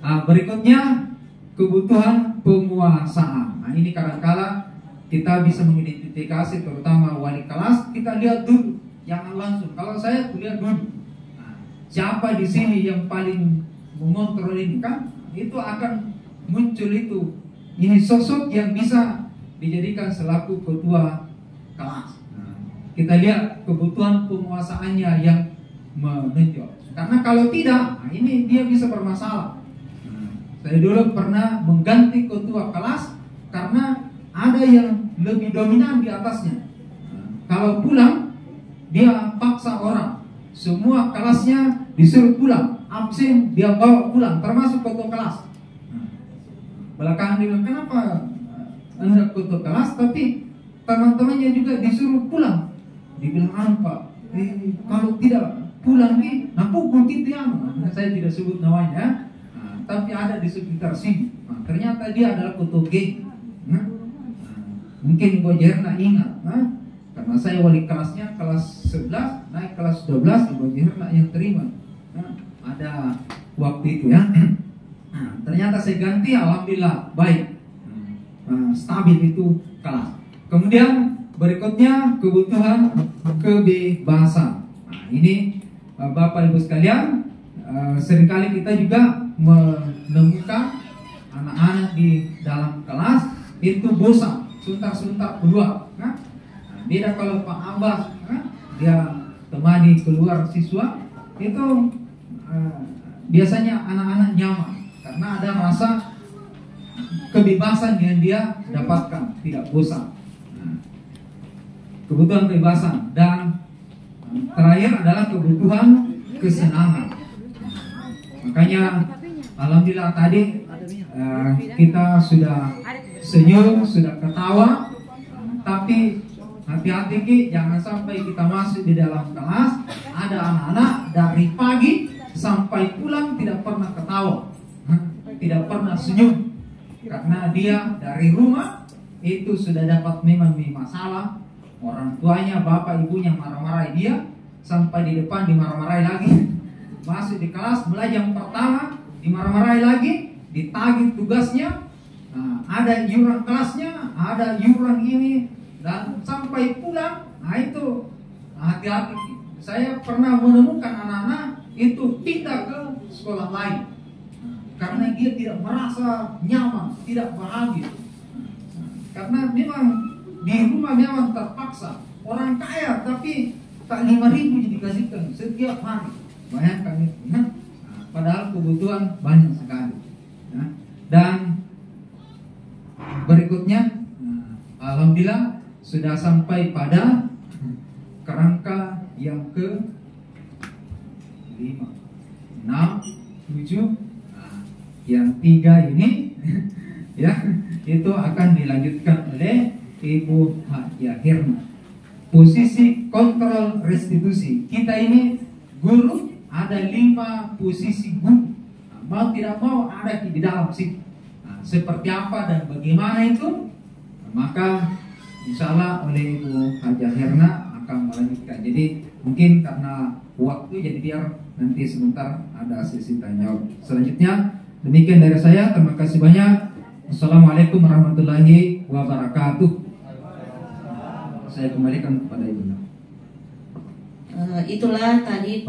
Berikutnya kebutuhan penguasaan. Ini kadang-kala kita bisa mengidentifikasi, terutama wali kelas. Kita lihat dulu, jangan langsung. Kalau saya lihat dulu, siapa di sini yang paling mengontrol ini kan? Itu akan muncul itu. Ini sosok yang bisa dijadikan selaku ketua kelas. Kita lihat kebutuhan penguasaannya yang menonjol. Karena kalau tidak, ini dia bisa bermasalah. Saya dulu pernah mengganti ketua kelas karena ada yang lebih dominan di atasnya. Kalau pulang, dia paksa orang. Semua kelasnya disuruh pulang. Absen dia bawa pulang, termasuk ketua kelas. Belakangan dia bilang, kenapa Anda ketua kelas tapi teman-temannya juga disuruh pulang? Dibilang, Pak, kalau tidak pulang nih, nah pukul gitu ya, saya tidak sebut namanya, tapi ada di sekitar sini. Nah, ternyata dia adalah ketua geng. Mungkin Ibu Herna ingat, karena saya wali kelasnya kelas 11 naik kelas 12, Ibu Herna yang terima. Ada waktu itu ya. Ternyata saya ganti, alhamdulillah baik, stabil itu kelas. Kemudian berikutnya kebutuhan kebebasan. Nah, ini Bapak Ibu sekalian, seringkali kita juga menemukan anak-anak di dalam kelas itu bosan, suntak-suntak keluar. Beda kalau Pak Abbas, dia temani keluar siswa, itu biasanya anak-anak nyaman karena ada rasa kebebasan yang dia dapatkan, tidak bosan. Kebutuhan kebebasan, dan terakhir adalah kebutuhan kesenangan. Makanya alhamdulillah tadi kita sudah senyum, sudah ketawa, tapi hati-hati Ki, jangan sampai kita masuk di dalam kelas ada anak-anak dari pagi sampai pulang tidak pernah ketawa, tidak pernah senyum, karena dia dari rumah itu sudah dapat memang masalah. Orang tuanya, bapak ibunya marah-marahi dia, sampai di depan dimarah-marahi lagi. Masuk di kelas belajar yang pertama dimarah-marahi lagi, ditagih tugasnya, ada iuran kelasnya, ada iuran ini, dan sampai pulang. Nah itu hati-hati. Saya pernah menemukan anak-anak itu pindah ke sekolah lain karena dia tidak merasa nyaman, tidak bahagia, karena memang di rumah memang terpaksa. Orang kaya tapi tak 5.000 dikasihkan setiap hari. Bayangkan itu, padahal kebutuhan banyak sekali. Dan berikutnya, alhamdulillah sudah sampai pada kerangka yang ke 5, 6, 7, yang 3 ini ya itu akan dilanjutkan oleh Ibu Haja Herna. Posisi kontrol restitusi. Kita ini guru ada 5 posisi guru. Mau tidak mau ada di dalam situ. Seperti apa dan bagaimana itu, maka insya Allah oleh Ibu Haja Herna akan melanjutkan. Jadi mungkin karena waktu, jadi biar nanti sebentar ada sesi tanya jawab. Selanjutnya demikian dari saya. Terima kasih banyak. Assalamualaikum warahmatullahi wabarakatuh. Saya kembalikan kepada Ibu. Itulah tadi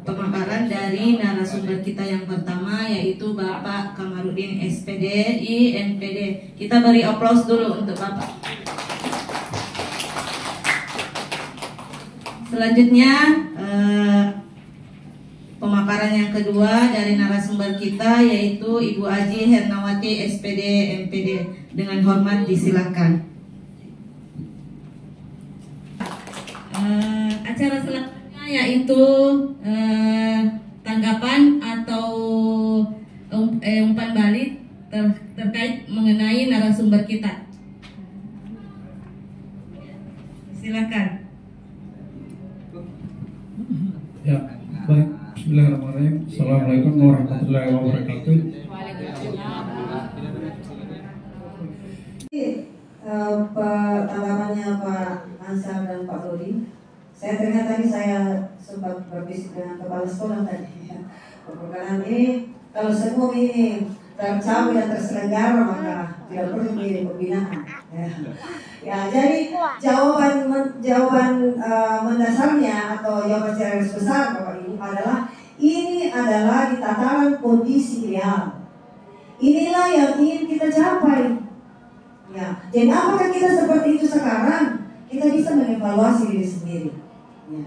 pemaparan dari narasumber kita yang pertama, yaitu Bapak Kamarudin SPD INPD. Kita beri aplaus dulu untuk Bapak. Selanjutnya pemaparan yang kedua dari narasumber kita, yaitu Ibu Aji Hernawati SPD MPD. Dengan hormat disilakan. Acara selanjutnya yaitu tanggapan atau umpan balik terkait mengenai narasumber kita. Silakan. Ya, baik. Bismillahirrahmanirrahim. Assalamualaikum warahmatullahi wabarakatuh. Tanggapannya Pak Ansar dan Pak Dodi, saya teringat tadi saya sempat berbisik dengan kepala sekolah tadi. Perkataan ini kalau semua ini tercapai dan terselenggara maka tidak perlu menjadi pembinaan. Ya, jadi jawaban mendasarnya atau jawaban secara garis besar Bapak Ibu adalah ini adalah di tataran kondisi real. Inilah yang ingin kita capai. Ya, dan apakah kita seperti itu sekarang? Kita bisa mengevaluasi diri sendiri. Ya.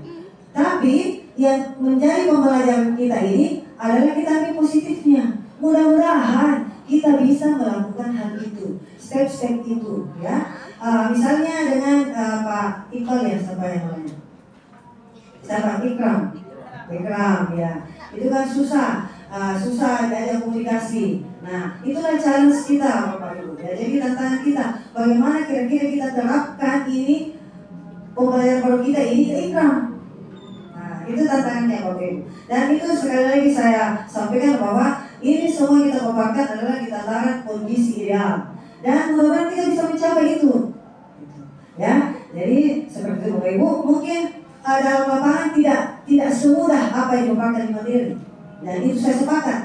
Tapi yang menjadi pembelajaran kita ini adalah kita ambil positifnya. Mudah-mudahan kita bisa melakukan hal itu, step-step itu, ya. Misalnya dengan Pak Iqbal ya, siapa yang namanya? Siapa? Ikram, ya. Itu kan susah diajak komunikasi. Nah, itulah challenge kita Bapak Ibu. Ya, jadi tantangan kita, bagaimana kira-kira kita terapkan ini pembelajaran baru kita ini ke Ikram. Nah, itu tantangannya Bapak Ibu. Dan itu sekali lagi saya sampaikan bahwa ini semua kita paparkan adalah di tataran kondisi ideal. Dan mudah-mudahan kita bisa mencapai itu. Ya, jadi seperti itu Bapak Ibu, mungkin dalam lapangan tidak semudah apa yang dipaparkan di materi. Dan itu saya sepakat.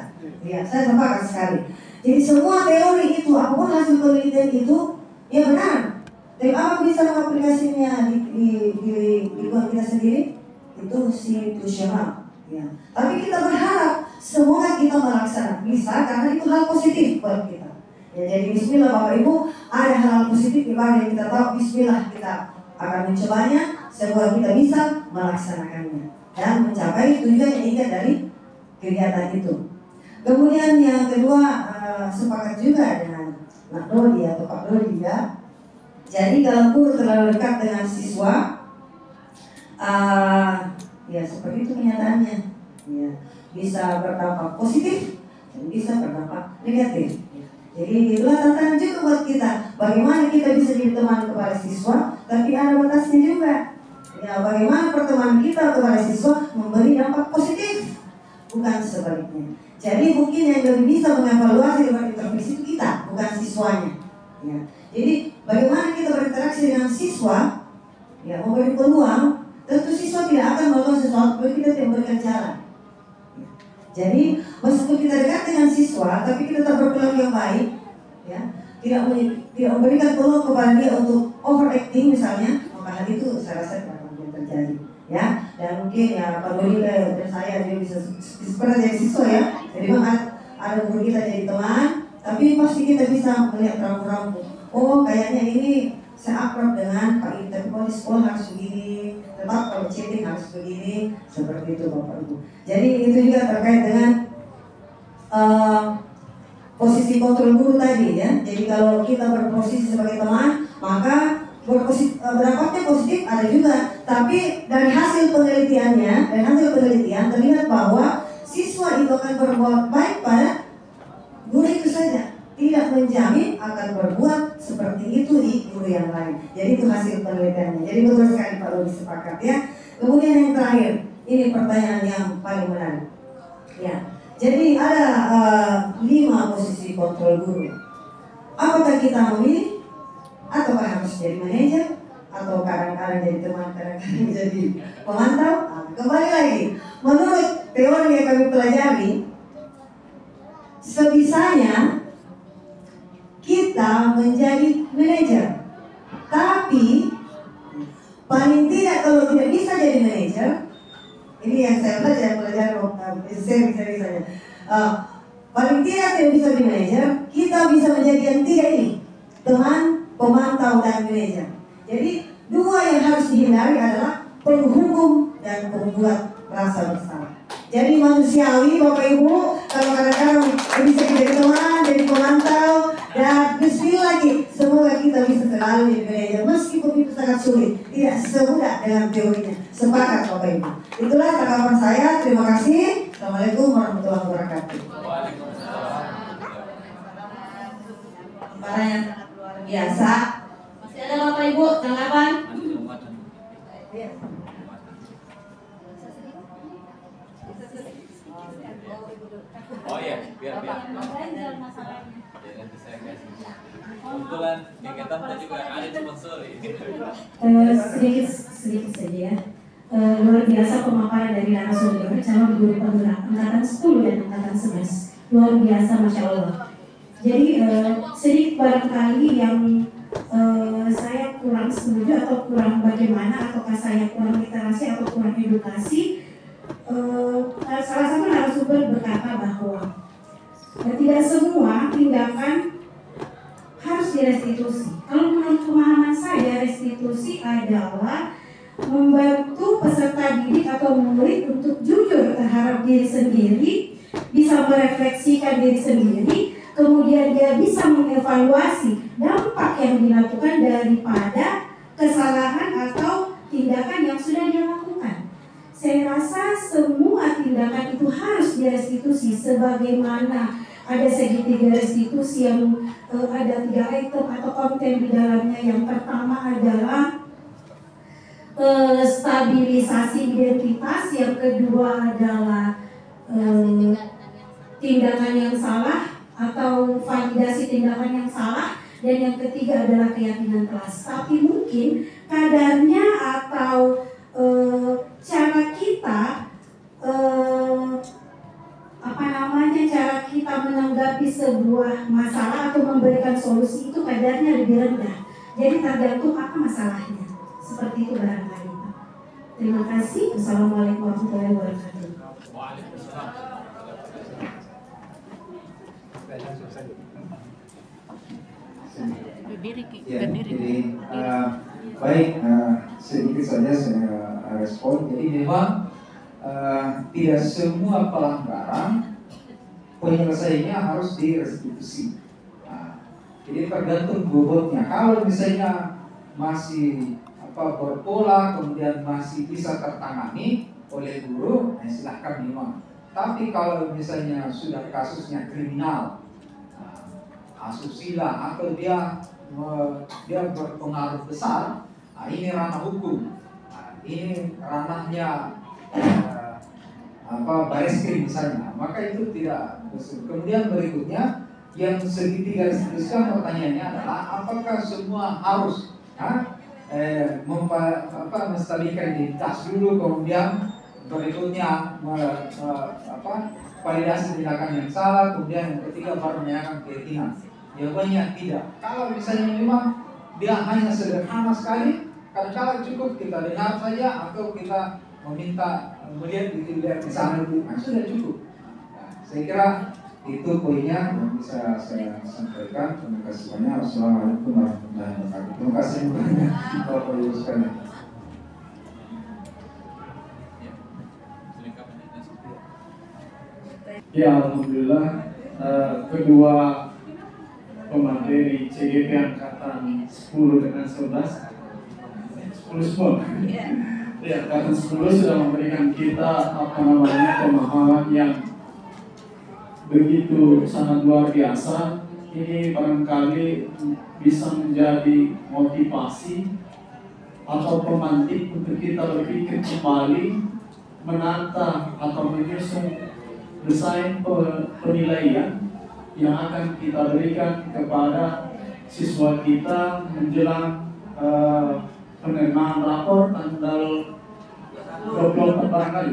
Ya, saya sepakat sekali. Jadi semua teori itu, apapun hasil penelitian itu, ya benar. Tapi apa bisa mengaplikasinya di lingkungan kita sendiri? Itu situasional. Ya. Tapi kita berharap semoga kita melaksanakan bisa karena itu hal positif buat kita. Ya, jadi bismillah Bapak Ibu, ada hal positif di mana yang kita tahu, bismillah kita akan mencobanya, semoga kita bisa melaksanakannya dan mencapai tujuan yang ingat dari kegiatan itu. Kemudian yang kedua, sepakat juga dengan Pak Dodi atau Pak Dodi ya. Jadi kalau guru terlalu dekat dengan siswa, ya seperti itu kenyataannya. Ya, bisa berdampak positif dan bisa berdampak negatif. Jadi itulah tantangan juga buat kita. Bagaimana kita bisa jadi teman kepada siswa, tapi ada batasnya juga. Ya, bagaimana pertemanan kita kepada siswa memberi dampak positif, bukan sebaliknya. Jadi mungkin yang lebih bisa mengevaluasi dan intervensi itu kita, bukan siswanya. Ya. Jadi bagaimana kita berinteraksi dengan siswa, ya memberi peluang, tentu siswa tidak akan melakukan sesuatu kalau kita tidak memberikan cara. Ya. Jadi meskipun kita dekat dengan siswa, tapi kita tetap berperilaku yang baik, ya, tidak memberikan peluang kepada dia untuk overacting misalnya, maka hal itu saya rasa tidak akan terjadi. Ya, dan mungkin ya Pak Dodi dan saya juga bisa seperti jadi siswa ya. Jadi memang ada guru kita jadi teman, tapi pasti kita bisa melihat rambu-rambu. Oh, kayaknya ini saya akrab dengan Pak Ini, tapi kalau di sekolah harus begini, tetap kalau chatting harus begini, seperti itu Bapak Ibu. Jadi itu juga terkait dengan posisi kontrol guru tadi ya. Jadi kalau kita berposisi sebagai teman, maka berdampaknya positif ada juga. Tapi dari hasil penelitian terlihat bahwa siswa itu akan berbuat baik pada guru itu saja, tidak menjamin akan berbuat seperti itu di guru yang lain. Jadi itu hasil penelitiannya. Jadi betul sekali Pak Dodi sepakat ya. Kemudian yang terakhir, ini pertanyaan yang paling menarik. Ya, jadi ada 5 posisi kontrol guru. Apakah kita memilih? Atau harus jadi manajer? Atau kadang-kadang jadi teman, kadang-kadang jadi pemantau? Kembali lagi, menurut teori yang kami pelajari, sebisanya kita menjadi manajer, tapi paling tidak kalau tidak bisa jadi manajer, ini yang saya belajar seri-serinya, paling tidak bisa jadi manajer, kita bisa menjadi yang 3 ini, teman, pemantau dan manajer. Jadi 2 yang harus dihindari adalah penghukum dan pembuat rasa bersalah. Jadi manusiawi Bapak Ibu, kalau kadang-kadang bisa jadi teman, jadi pemantau, dan bismillah lagi, semoga kita bisa selalu jadi manajer meskipun itu sangat sulit, tidak semudah dengan teorinya. Sepakat Bapak Ibu. Itulah tanggapan saya. Terima kasih. Assalamualaikum warahmatullahi wabarakatuh. Para yang sangat luar biasa. Masih ada Bapak Ibu tanggapan? Oh iya, biar. Kebetulan kegiatan kita juga ada sponsor sedikit saja ya. Luar biasa pemaparan dari narasumber calon guru penggerak angkatan 10 dan angkatan 11. Luar biasa, Masya Allah. Jadi sedikit barangkali yang saya kurang setuju atau kurang bagaimana, ataukah saya kurang literasi atau kurang edukasi. Salah satu narasumber berkata bahwa tidak semua tindakan harus direstitusi. Kalau menurut pemahaman saya, restitusi adalah membantu peserta didik atau murid untuk jujur terhadap diri sendiri, bisa merefleksikan diri sendiri, kemudian dia bisa mengevaluasi dampak yang dilakukan daripada kesalahan atau tindakan yang sudah dia lakukan. Saya rasa semua tindakan itu harus direstitusi, sebagaimana ada segitiga restitusi yang ada 3 item atau konten di dalamnya. Yang pertama adalah stabilisasi identitas, yang kedua adalah tindakan yang salah atau validasi tindakan yang salah, dan yang ketiga adalah keyakinan kelas. Tapi mungkin kadarnya atau cara kita cara kita menanggapi sebuah masalah atau memberikan solusi itu kadarnya lebih rendah. Jadi tergantung apa masalahnya. Seperti itu barangkali. Terima kasih. Wassalamualaikum warahmatullahi wabarakatuh. Ya, jadi baik, sedikit saja saya respon. Jadi memang tidak semua pelanggaran penyelesaiannya harus direstitusi. Jadi tergantung bobotnya. Kalau misalnya masih berpola, kemudian masih bisa tertangani oleh guru, silahkan memang. Tapi kalau misalnya sudah kasusnya kriminal, asusila, atau dia berpengaruh besar, ini ranah hukum, ini ranahnya Bareskrim misalnya, maka itu tidak betul. Kemudian berikutnya yang segitiga restitusikan, pertanyaannya adalah apakah semua harus menstabilkan identitas dulu, kemudian berikutnya validasi tindakan yang salah, kemudian yang ketiga baru menyatakan keyakinan. Jawabannya tidak. Kalau misalnya memang dia hanya sederhana sekali, kadang-kadang cukup kita dengar saja atau kita meminta melihat di sana itu, sudah cukup. Saya kira itu poinnya yang bisa saya sampaikan. Terima kasih banyak. Wassalamualaikum warahmatullahi wabarakatuh. Terima kasih banyak Bapak Ibu sekalian. Ya, alhamdulillah kedua pemateri CGP angkatan 10 dengan 11 10 semua. Ya, angkatan 10 sudah memberikan kita pemahaman yang begitu sangat luar biasa. Ini barangkali bisa menjadi motivasi atau pemantik untuk kita berpikir kembali, menata atau menyusun desain penilaian yang akan kita berikan kepada siswa kita menjelang penerimaan rapor tanggal 24 barangkali.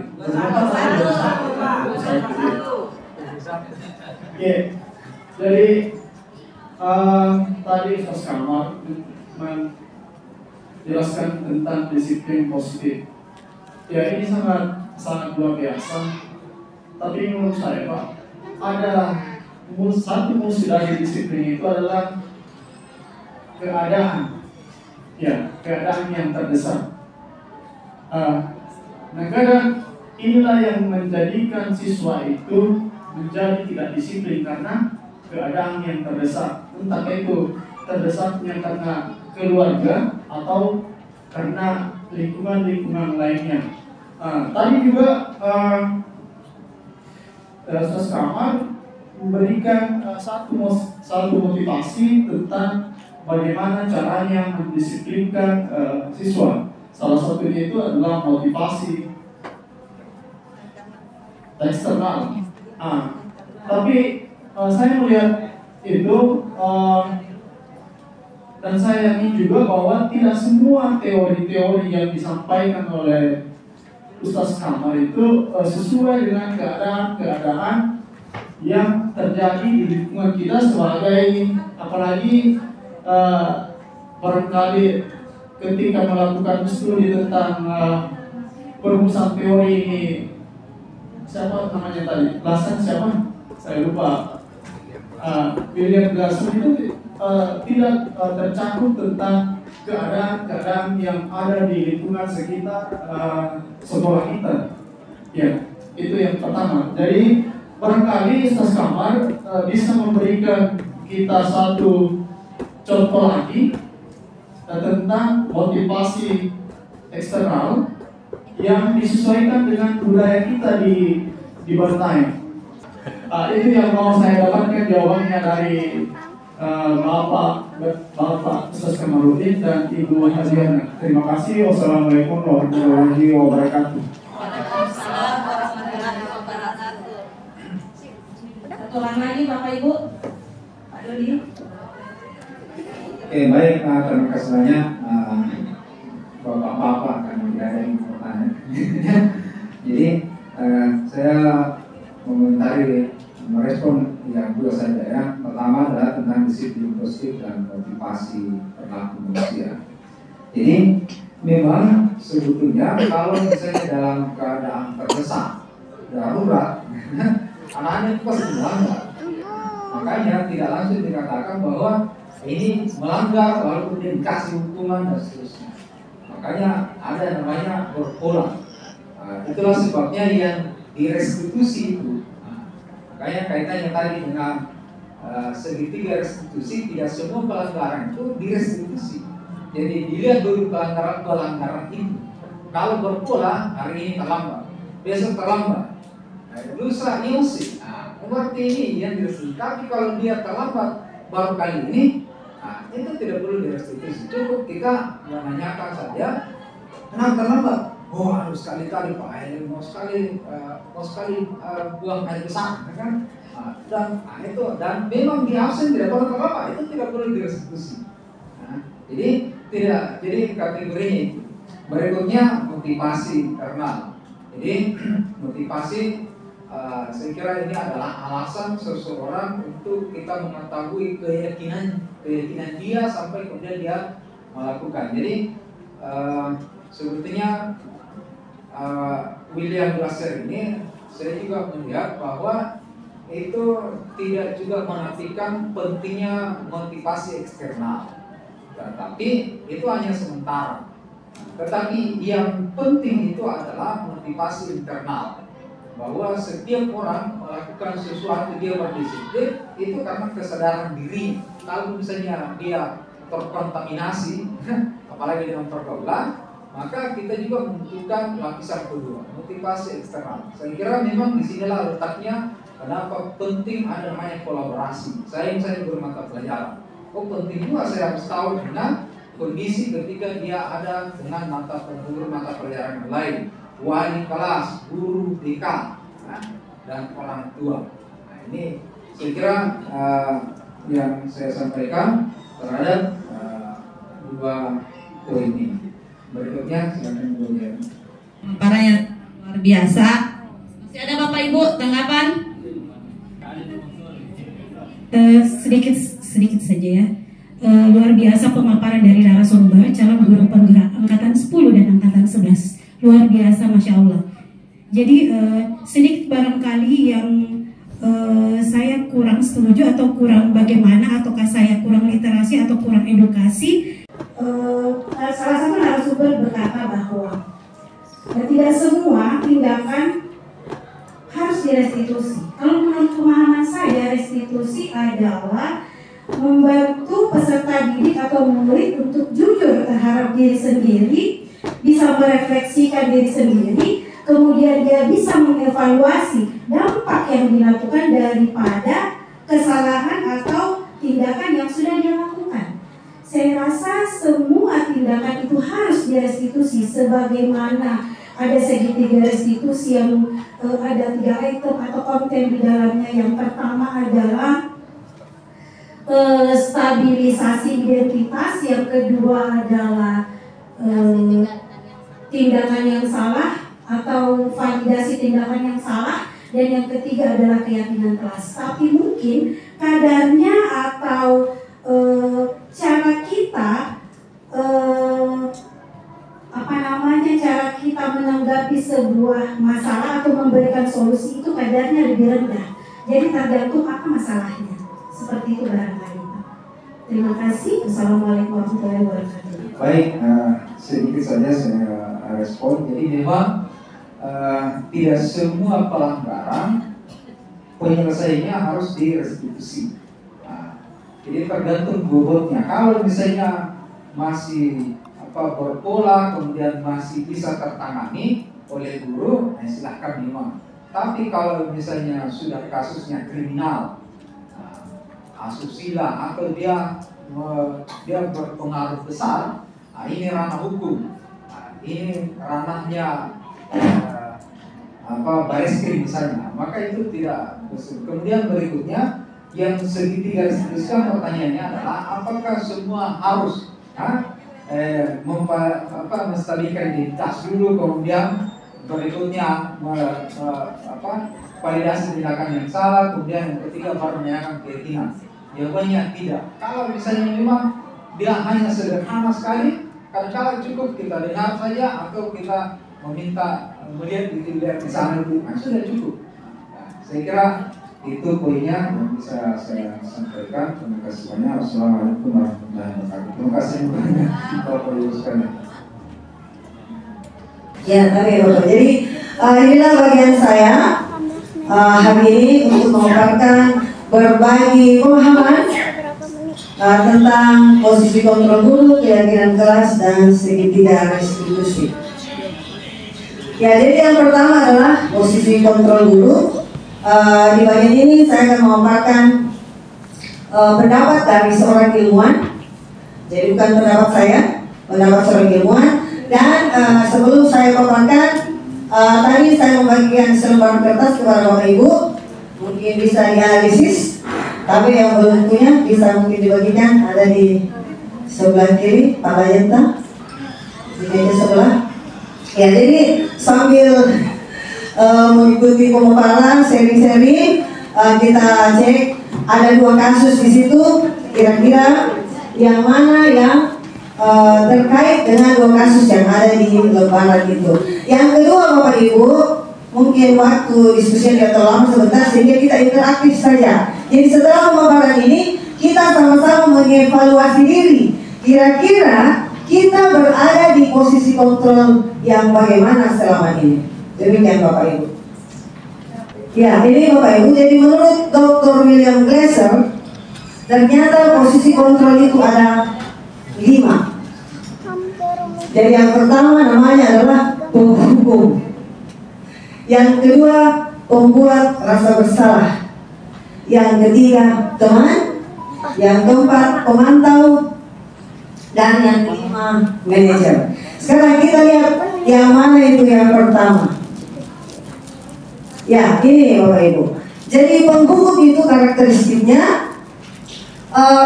Oke, jadi tadi Ustaz Kamal menjelaskan tentang disiplin positif. Ya, ini sangat luar biasa. Tapi menurut saya, Pak, ada satu musuh dari disiplin itu adalah keadaan. Ya, keadaan yang terdesak. Kadang inilah yang menjadikan siswa itu menjadi tidak disiplin karena keadaan yang terdesak. Entah itu terdesaknya karena keluarga atau karena lingkungan lainnya. Tadi juga Ustaz Kamal memberikan satu motivasi tentang bagaimana caranya mendisiplinkan siswa. Salah satunya itu adalah motivasi eksternal. Tapi saya melihat itu dan saya yakin juga bahwa tidak semua teori-teori yang disampaikan oleh Ustaz Kamal itu sesuai dengan keadaan yang terjadi di lingkungan kita sebagai, apalagi barangkali ketika melakukan studi tentang perumusan teori ini, siapa namanya tadi? Glaser siapa? Saya lupa. William Glaser itu tidak tercakup tentang keadaan yang ada di lingkungan sekitar sekolah kita. Ya, itu yang pertama. Jadi barangkali Ustaz Kamal bisa memberikan kita satu contoh lagi tentang motivasi eksternal yang disesuaikan dengan budaya kita di Bantaeng. Itu yang mau saya dapatkan jawabannya dari Bapak Ustaz Kamarudin dan Ibu Hadiana. Terima kasih. Wassalamualaikum warahmatullahi wabarakatuh. Satu orang lagi Bapak Ibu. Pak Dodi. Oke, baik, terima kasih banyak Bapak-bapak karena tidak ada yang bertanya. Jadi saya mengomentari, merespon yang dua saja ya. Pertama adalah tentang disiplin positif dan motivasi perilaku manusia. Jadi memang sebetulnya kalau misalnya dalam keadaan terdesak, darurat, anak-anak itu pasti melanggar. Makanya tidak langsung dikatakan bahwa ini melanggar lalu kemudian dikasih hukuman dan seterusnya. Makanya ada namanya berpola. Itulah sebabnya yang direstitusi itu. Makanya kaitannya tadi dengan segitiga restitusi, tidak semua pelanggaran itu direstitusi. Jadi dilihat dulu pelanggaran itu. Kalau berpola, hari ini terlambat, besok terlambat, lusa iusi. Berarti ini yang direstitusi. Tapi kalau dia terlambat baru kali ini, itu tidak perlu direstitusi. Cukup kita menanyakan saja, kenapa terlambat? Oh, harus sekali-kali Pak Air, mau sekali buang air besar, kan? Dan memang di absen tidak perlu apa-apa, itu tidak perlu direstitusi. Jadi kategorinya itu. Berikutnya motivasi internal. Jadi motivasi saya kira ini adalah alasan seseorang untuk kita mengetahui keyakinan dia sampai kemudian dia melakukan. Jadi sebetulnya William Glasser ini saya juga melihat bahwa itu tidak juga menafikan pentingnya motivasi eksternal, tetapi itu hanya sementara. Tetapi yang penting itu adalah motivasi internal, bahwa setiap orang melakukan sesuatu dia berdisiplin itu karena kesadaran diri. Kalau misalnya dia terkontaminasi, apalagi dengan pergaulan, maka kita juga membutuhkan lapisan kedua, motivasi eksternal. Saya kira memang disinilah letaknya kenapa penting ada namanya kolaborasi. Saya misalnya bermata pelajaran, penting juga saya harus tahu dengan kondisi ketika dia ada dengan mata pelajaran yang lain, wali kelas, guru, dekan, dan orang tua. Ini saya kira yang saya sampaikan terhadap dua poin ini. Berikutnya silakan Bu Jen. Para yang luar biasa. Masih ada Bapak Ibu tanggapan? Sedikit saja ya. Luar biasa pemaparan dari narasumber calon guru penggerak angkatan 10 dan angkatan 11. Luar biasa, Masya Allah. Jadi sedikit barangkali yang saya kurang setuju atau kurang bagaimana, ataukah saya kurang literasi atau kurang edukasi. Salah satu narasumber berkata bahwa tidak semua tindakan harus direstitusi. Kalau menurut pemahaman saya, restitusi adalah membantu peserta didik atau murid untuk jujur terhadap diri sendiri, bisa merefleksikan diri sendiri, kemudian dia bisa mengevaluasi dampak yang dilakukan daripada kesalahan atau tindakan yang sudah dia lakukan. Saya rasa semua tindakan itu harus direstitusi, sebagaimana ada segitiga restitusi yang ada 3 item atau konten di dalamnya. Yang pertama adalah stabilisasi identitas, yang kedua adalah tindakan yang salah atau validasi tindakan yang salah, dan yang ketiga adalah keyakinan kelas. Tapi mungkin kadarnya atau cara kita cara kita menanggapi sebuah masalah atau memberikan solusi itu kadarnya lebih rendah. Jadi tergantung apa masalahnya. Seperti itu barangkali Pak. Terima kasih. Assalamualaikum warahmatullahi wabarakatuh. Baik, sedikit saja saya respon. Jadi memang tidak semua pelanggaran penyelesaiannya harus direstitusi. Jadi tergantung bobotnya. Kalau misalnya masih berpola, kemudian masih bisa tertangani oleh guru, silahkan memang. Tapi kalau misalnya sudah kasusnya kriminal, asusila atau dia berpengaruh besar, nah, ini ranah hukum. Nah, ini ranahnya Bareskrim misalnya, maka itu tidak betul. Kemudian berikutnya yang segitiga disebutkan, pertanyaannya adalah apakah semua harus menstabilkan identitas dulu, kemudian berikutnya validasi tindakan yang salah, kemudian yang ketiga baru menyatakan keyakinan. Jawabannya tidak. Kalau misalnya memang dia hanya sederhana sekali, kadang-kadang cukup kita dengar saja atau kita meminta melihat di sana dulu, sudah cukup. Nah, saya kira itu poinnya yang bisa saya sampaikan. Terima kasih banyak. Wassalamualaikum warahmatullahi wabarakatuh. Terima kasih banyak Bapak Ibu sekalian. Ya, tapi Bapak. Jadi inilah bagian saya hari ini untuk memaparkan berbagi pemahaman tentang posisi kontrol guru, keyakinan kelas, dan segitiga restitusi. Ya, jadi yang pertama adalah posisi kontrol guru. Di bagian ini saya akan memaparkan pendapat dari seorang ilmuwan. Jadi bukan pendapat saya, pendapat seorang ilmuwan. Dan sebelum saya paparkan, tadi saya membagikan selembar kertas kepada Bapak Ibu, mungkin bisa dianalisis, tapi yang belum punya bisa mungkin dibagikan, ada di sebelah kiri Pak Layenta, di meja sebelah. Ya, jadi sambil mengikuti pemaparan seri-seri, kita cek ada 2 kasus di situ, kira-kira yang mana yang terkait dengan 2 kasus yang ada di lembaran itu. Yang kedua Bapak Ibu, mungkin waktu diskusi yang terlalu lama sebentar sehingga kita interaktif saja. Jadi setelah pemaparan ini kita sama-sama mengevaluasi diri. Kira-kira kita berada di posisi kontrol yang bagaimana selama ini. Demikian Bapak Ibu. Ya, ini Bapak Ibu. Jadi menurut Dr. William Glasser, ternyata posisi kontrol itu ada 5. Jadi yang pertama namanya adalah penghukum. Yang kedua, pembuat rasa bersalah. Yang ketiga, teman. Yang keempat, pemantau. Dan yang kelima, manajer. Sekarang kita lihat yang mana itu yang pertama. Ya, ini Bapak Ibu. Jadi penghukum itu karakteristiknya,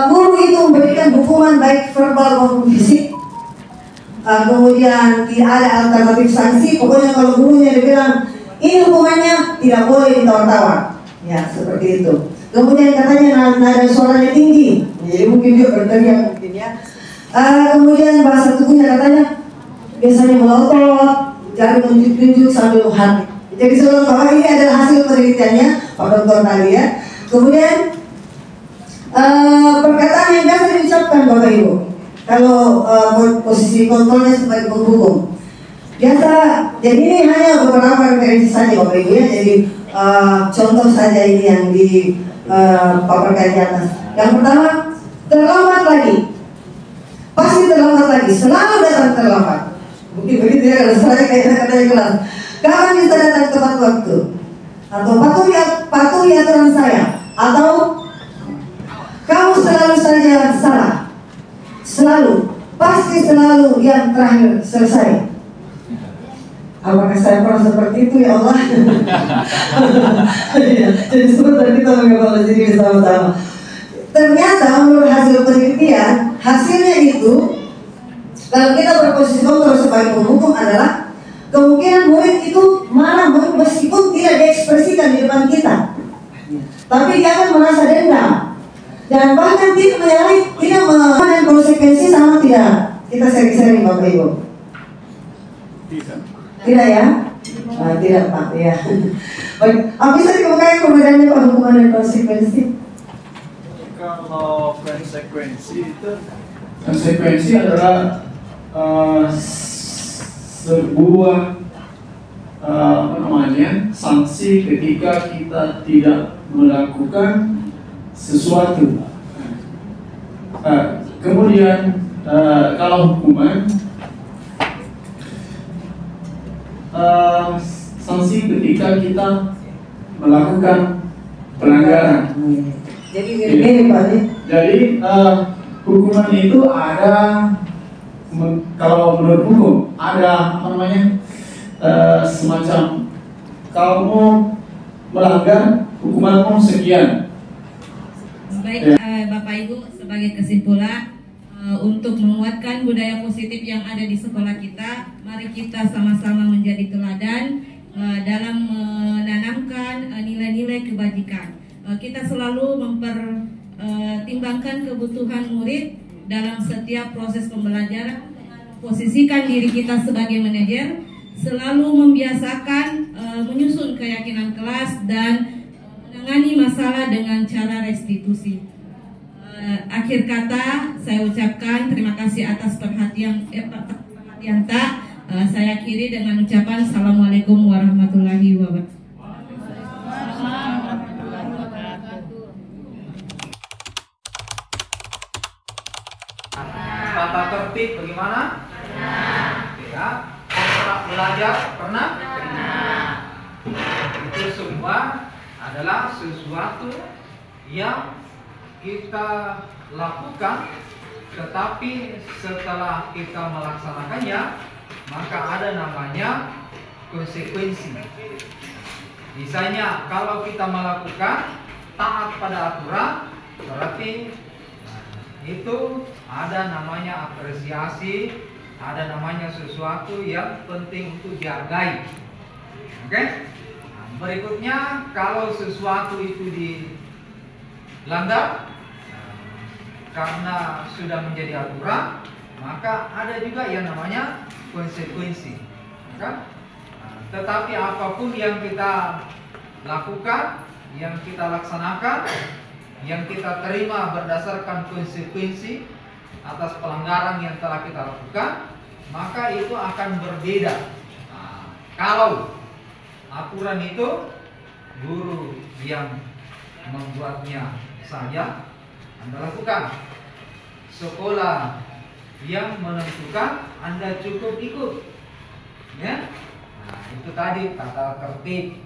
guru itu memberikan hukuman baik verbal maupun fisik. Kemudian tidak ada alternatif sanksi. Pokoknya kalau gurunya dibilang ini hukumannya, tidak boleh ditawar-tawar. Ya, seperti itu. Kemudian katanya nada suaranya tinggi, jadi mungkin dia berteriak mungkin ya. Kemudian bahasa tubuhnya katanya biasanya melotot, jari menunjuk-nunjuk sambil menghati. Jadi saudara bahwa ini adalah hasil penelitiannya Pak Dr. tadi ya. Kemudian perkataan yang biasa diucapkan Bapak Ibu kalau posisi kontrolnya sebagai penghukum biasa. Jadi ini hanya beberapa referensi saja Bapak Ibu ya. Jadi contoh saja ini yang dipaparkan di atas. Yang pertama, terlambat lagi. Pasti terlambat lagi, selalu datang terlambat. Mungkin begitu ya kalau saya kayak di kelas. Kapan bisa datang tepat waktu? Atau patuhi aturan saya? Atau kamu selalu saja salah? Selalu, pasti selalu yang terakhir selesai. Apakah saya pernah seperti itu ya Allah? Jadi sebentar kita mengevaluasi diri sama-sama. Ternyata menurut hasil penelitian, hasilnya itu kalau kita berposisi kontrol sebagai penghukum adalah kemungkinan murid itu marah meskipun tidak diekspresikan di depan kita, tapi dia akan merasa dendam dan bahkan tidak menyalahi, tidak mengambil konsekuensi sama tidak. Kita sering-sering Bapak Ibu. Tidak ya? Tidak Pak ya. Baik, bisa dikemukakan perbedaannya Pak hukuman dan konsekuensi? Kalau konsekuensi adalah sebuah sanksi ketika kita tidak melakukan sesuatu. Kemudian kalau hukuman, sanksi ketika kita melakukan pelanggaran. Jadi mirip Pak nih. Jadi hukuman itu ada, kalau menurut hukum ada apa namanya, semacam kalau mau melanggar hukumanmu sekian. Baik, Bapak Ibu, sebagai kesimpulan untuk menguatkan budaya positif yang ada di sekolah kita, mari kita sama-sama menjadi teladan dalam menanamkan nilai-nilai kebajikan. Kita selalu mempertimbangkan kebutuhan murid dalam setiap proses pembelajaran, posisikan diri kita sebagai manajer, selalu membiasakan menyusun keyakinan kelas dan menangani masalah dengan cara restitusi. Akhir kata, saya ucapkan terima kasih atas perhatian tak. Saya akhiri dengan ucapan Assalamualaikum warahmatullahi wabarakatuh. Tata tertib bagaimana? Ya. Pernah belajar? Pernah? Itu semua adalah sesuatu yang kita lakukan, tetapi setelah kita melaksanakannya, maka ada namanya konsekuensi. Misalnya kalau kita melakukan taat pada aturan, berarti itu ada namanya apresiasi, ada namanya sesuatu yang penting untuk dihargai. Oke? Nah, berikutnya, kalau sesuatu itu dilanggar karena sudah menjadi aturan, maka ada juga yang namanya konsekuensi. Nah, tetapi apapun yang kita lakukan, yang kita laksanakan, yang kita terima berdasarkan konsekuensi atas pelanggaran yang telah kita lakukan, maka itu akan berbeda. Nah, kalau aturan itu guru yang membuatnya saja Anda lakukan, sekolah yang menentukan, Anda cukup ikut, ya. Nah, itu tadi tata tertib,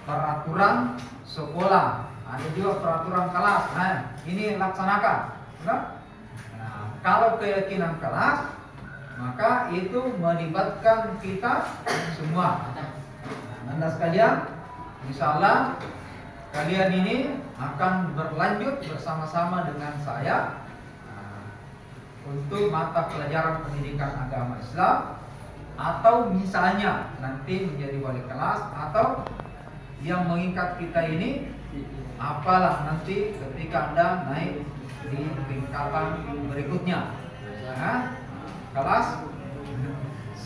peraturan sekolah, ada juga peraturan kelas. Nah, ini laksanakan, ya? Kalau keyakinan kelas, maka itu melibatkan kita semua. Anda sekalian, insya Allah kalian ini akan berlanjut bersama-sama dengan saya untuk mata pelajaran pendidikan agama Islam, atau misalnya nanti menjadi wali kelas, atau yang mengikat kita ini apalah nanti ketika Anda naik di tingkatan berikutnya, nah, kelas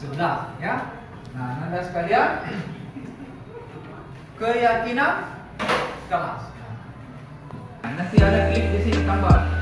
11, ya. Nah, Anda sekalian, keyakinan kelas. Nah, nanti ada klip di sini tambah.